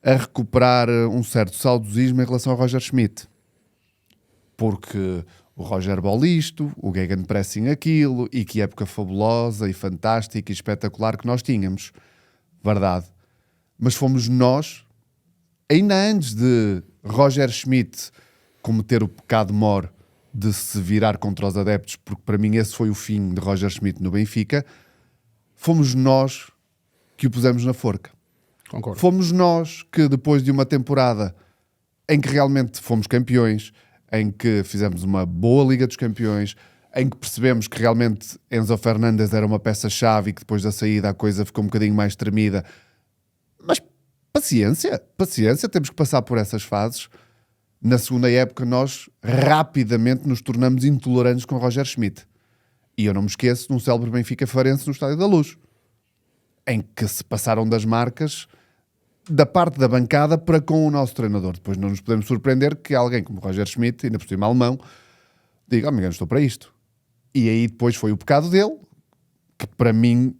a recuperar um certo saudosismo em relação ao Roger Schmidt. Porque o Roger Bolisto, o Gegenpressing aquilo, e que época fabulosa e fantástica e espetacular que nós tínhamos. Verdade. Mas fomos nós, ainda antes de Roger Schmidt cometer o pecado mor de se virar contra os adeptos, porque para mim esse foi o fim de Roger Schmidt no Benfica, fomos nós que o pusemos na forca. Concordo. Fomos nós que, depois de uma temporada em que realmente fomos campeões, em que fizemos uma boa Liga dos Campeões, em que percebemos que realmente Enzo Fernandes era uma peça-chave e que depois da saída a coisa ficou um bocadinho mais tremida. Mas paciência, temos que passar por essas fases. Na segunda época nós rapidamente nos tornamos intolerantes com Roger Schmidt. E eu não me esqueço de um célebre Benfica Farense no Estádio da Luz, em que se passaram das marcas da parte da bancada para com o nosso treinador. Depois não nos podemos surpreender que alguém como Roger Schmidt, ainda por cima alemão, diga, amigo, não estou para isto. E aí depois foi o pecado dele, que para mim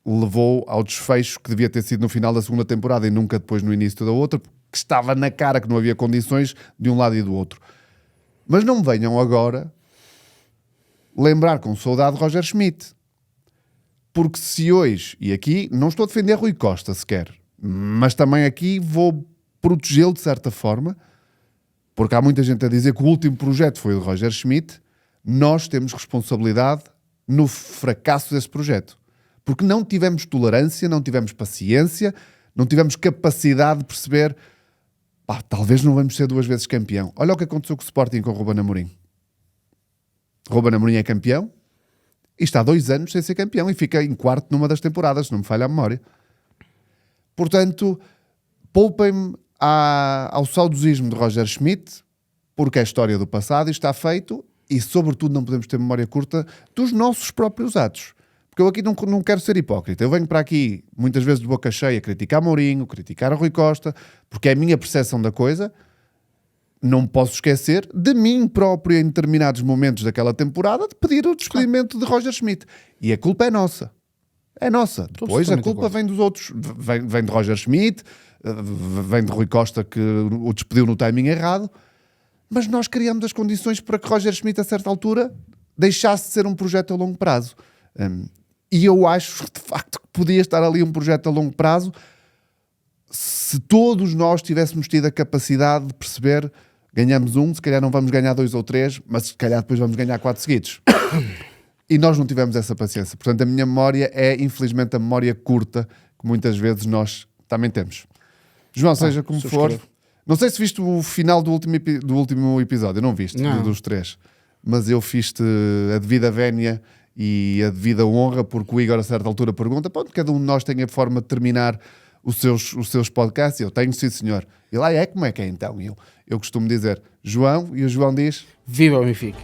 levou ao desfecho que devia ter sido no final da segunda temporada e nunca depois no início da outra, que estava na cara que não havia condições de um lado e do outro. Mas não me venham agora lembrar com saudade Roger Schmidt. Porque se hoje, e aqui não estou a defender Rui Costa sequer, mas também aqui vou protegê-lo de certa forma, porque há muita gente a dizer que o último projeto foi o de Roger Schmidt, nós temos responsabilidade no fracasso desse projeto. Porque não tivemos tolerância, não tivemos paciência, não tivemos capacidade de perceber, talvez não vamos ser 2 vezes campeão. Olha o que aconteceu com o Sporting com o Ruben Amorim. Ruben Amorim é campeão, e está há 2 anos sem ser campeão e fica em quarto numa das temporadas, se não me falha a memória. Portanto, poupem-me ao saudosismo de Roger Schmidt, porque é a história do passado e está feito, e sobretudo não podemos ter memória curta dos nossos próprios atos. Porque eu aqui não quero ser hipócrita. Eu venho para aqui, muitas vezes de boca cheia, criticar Mourinho, criticar a Rui Costa, porque é a minha percepção da coisa. Não posso esquecer de mim próprio, em determinados momentos daquela temporada, de pedir o despedimento de Roger Schmidt. E a culpa é nossa. É nossa. Depois a culpa vem dos outros. Vem de Roger Schmidt, vem de Rui Costa, que o despediu no timing errado. Mas nós criamos as condições para que Roger Schmidt, a certa altura, deixasse de ser um projeto a longo prazo. E eu acho, de facto, que podia estar ali um projeto a longo prazo se todos nós tivéssemos tido a capacidade de perceber: ganhamos um, se calhar não vamos ganhar 2 ou 3, mas se calhar depois vamos ganhar 4 seguidos. E nós não tivemos essa paciência. Portanto, a minha memória é, infelizmente, a memória curta que muitas vezes nós também temos. João, seja como for... Não sei se viste o final do último episódio. Não viste? Não. Dos 3. Mas eu fiz-te a devida vénia e a devida honra, porque o Igor a certa altura pergunta: pode cada um de nós tem a forma de terminar os seus podcasts? Eu tenho, sim senhor. E lá como é que é então? Eu costumo dizer João, e o João diz: Viva o Benfica!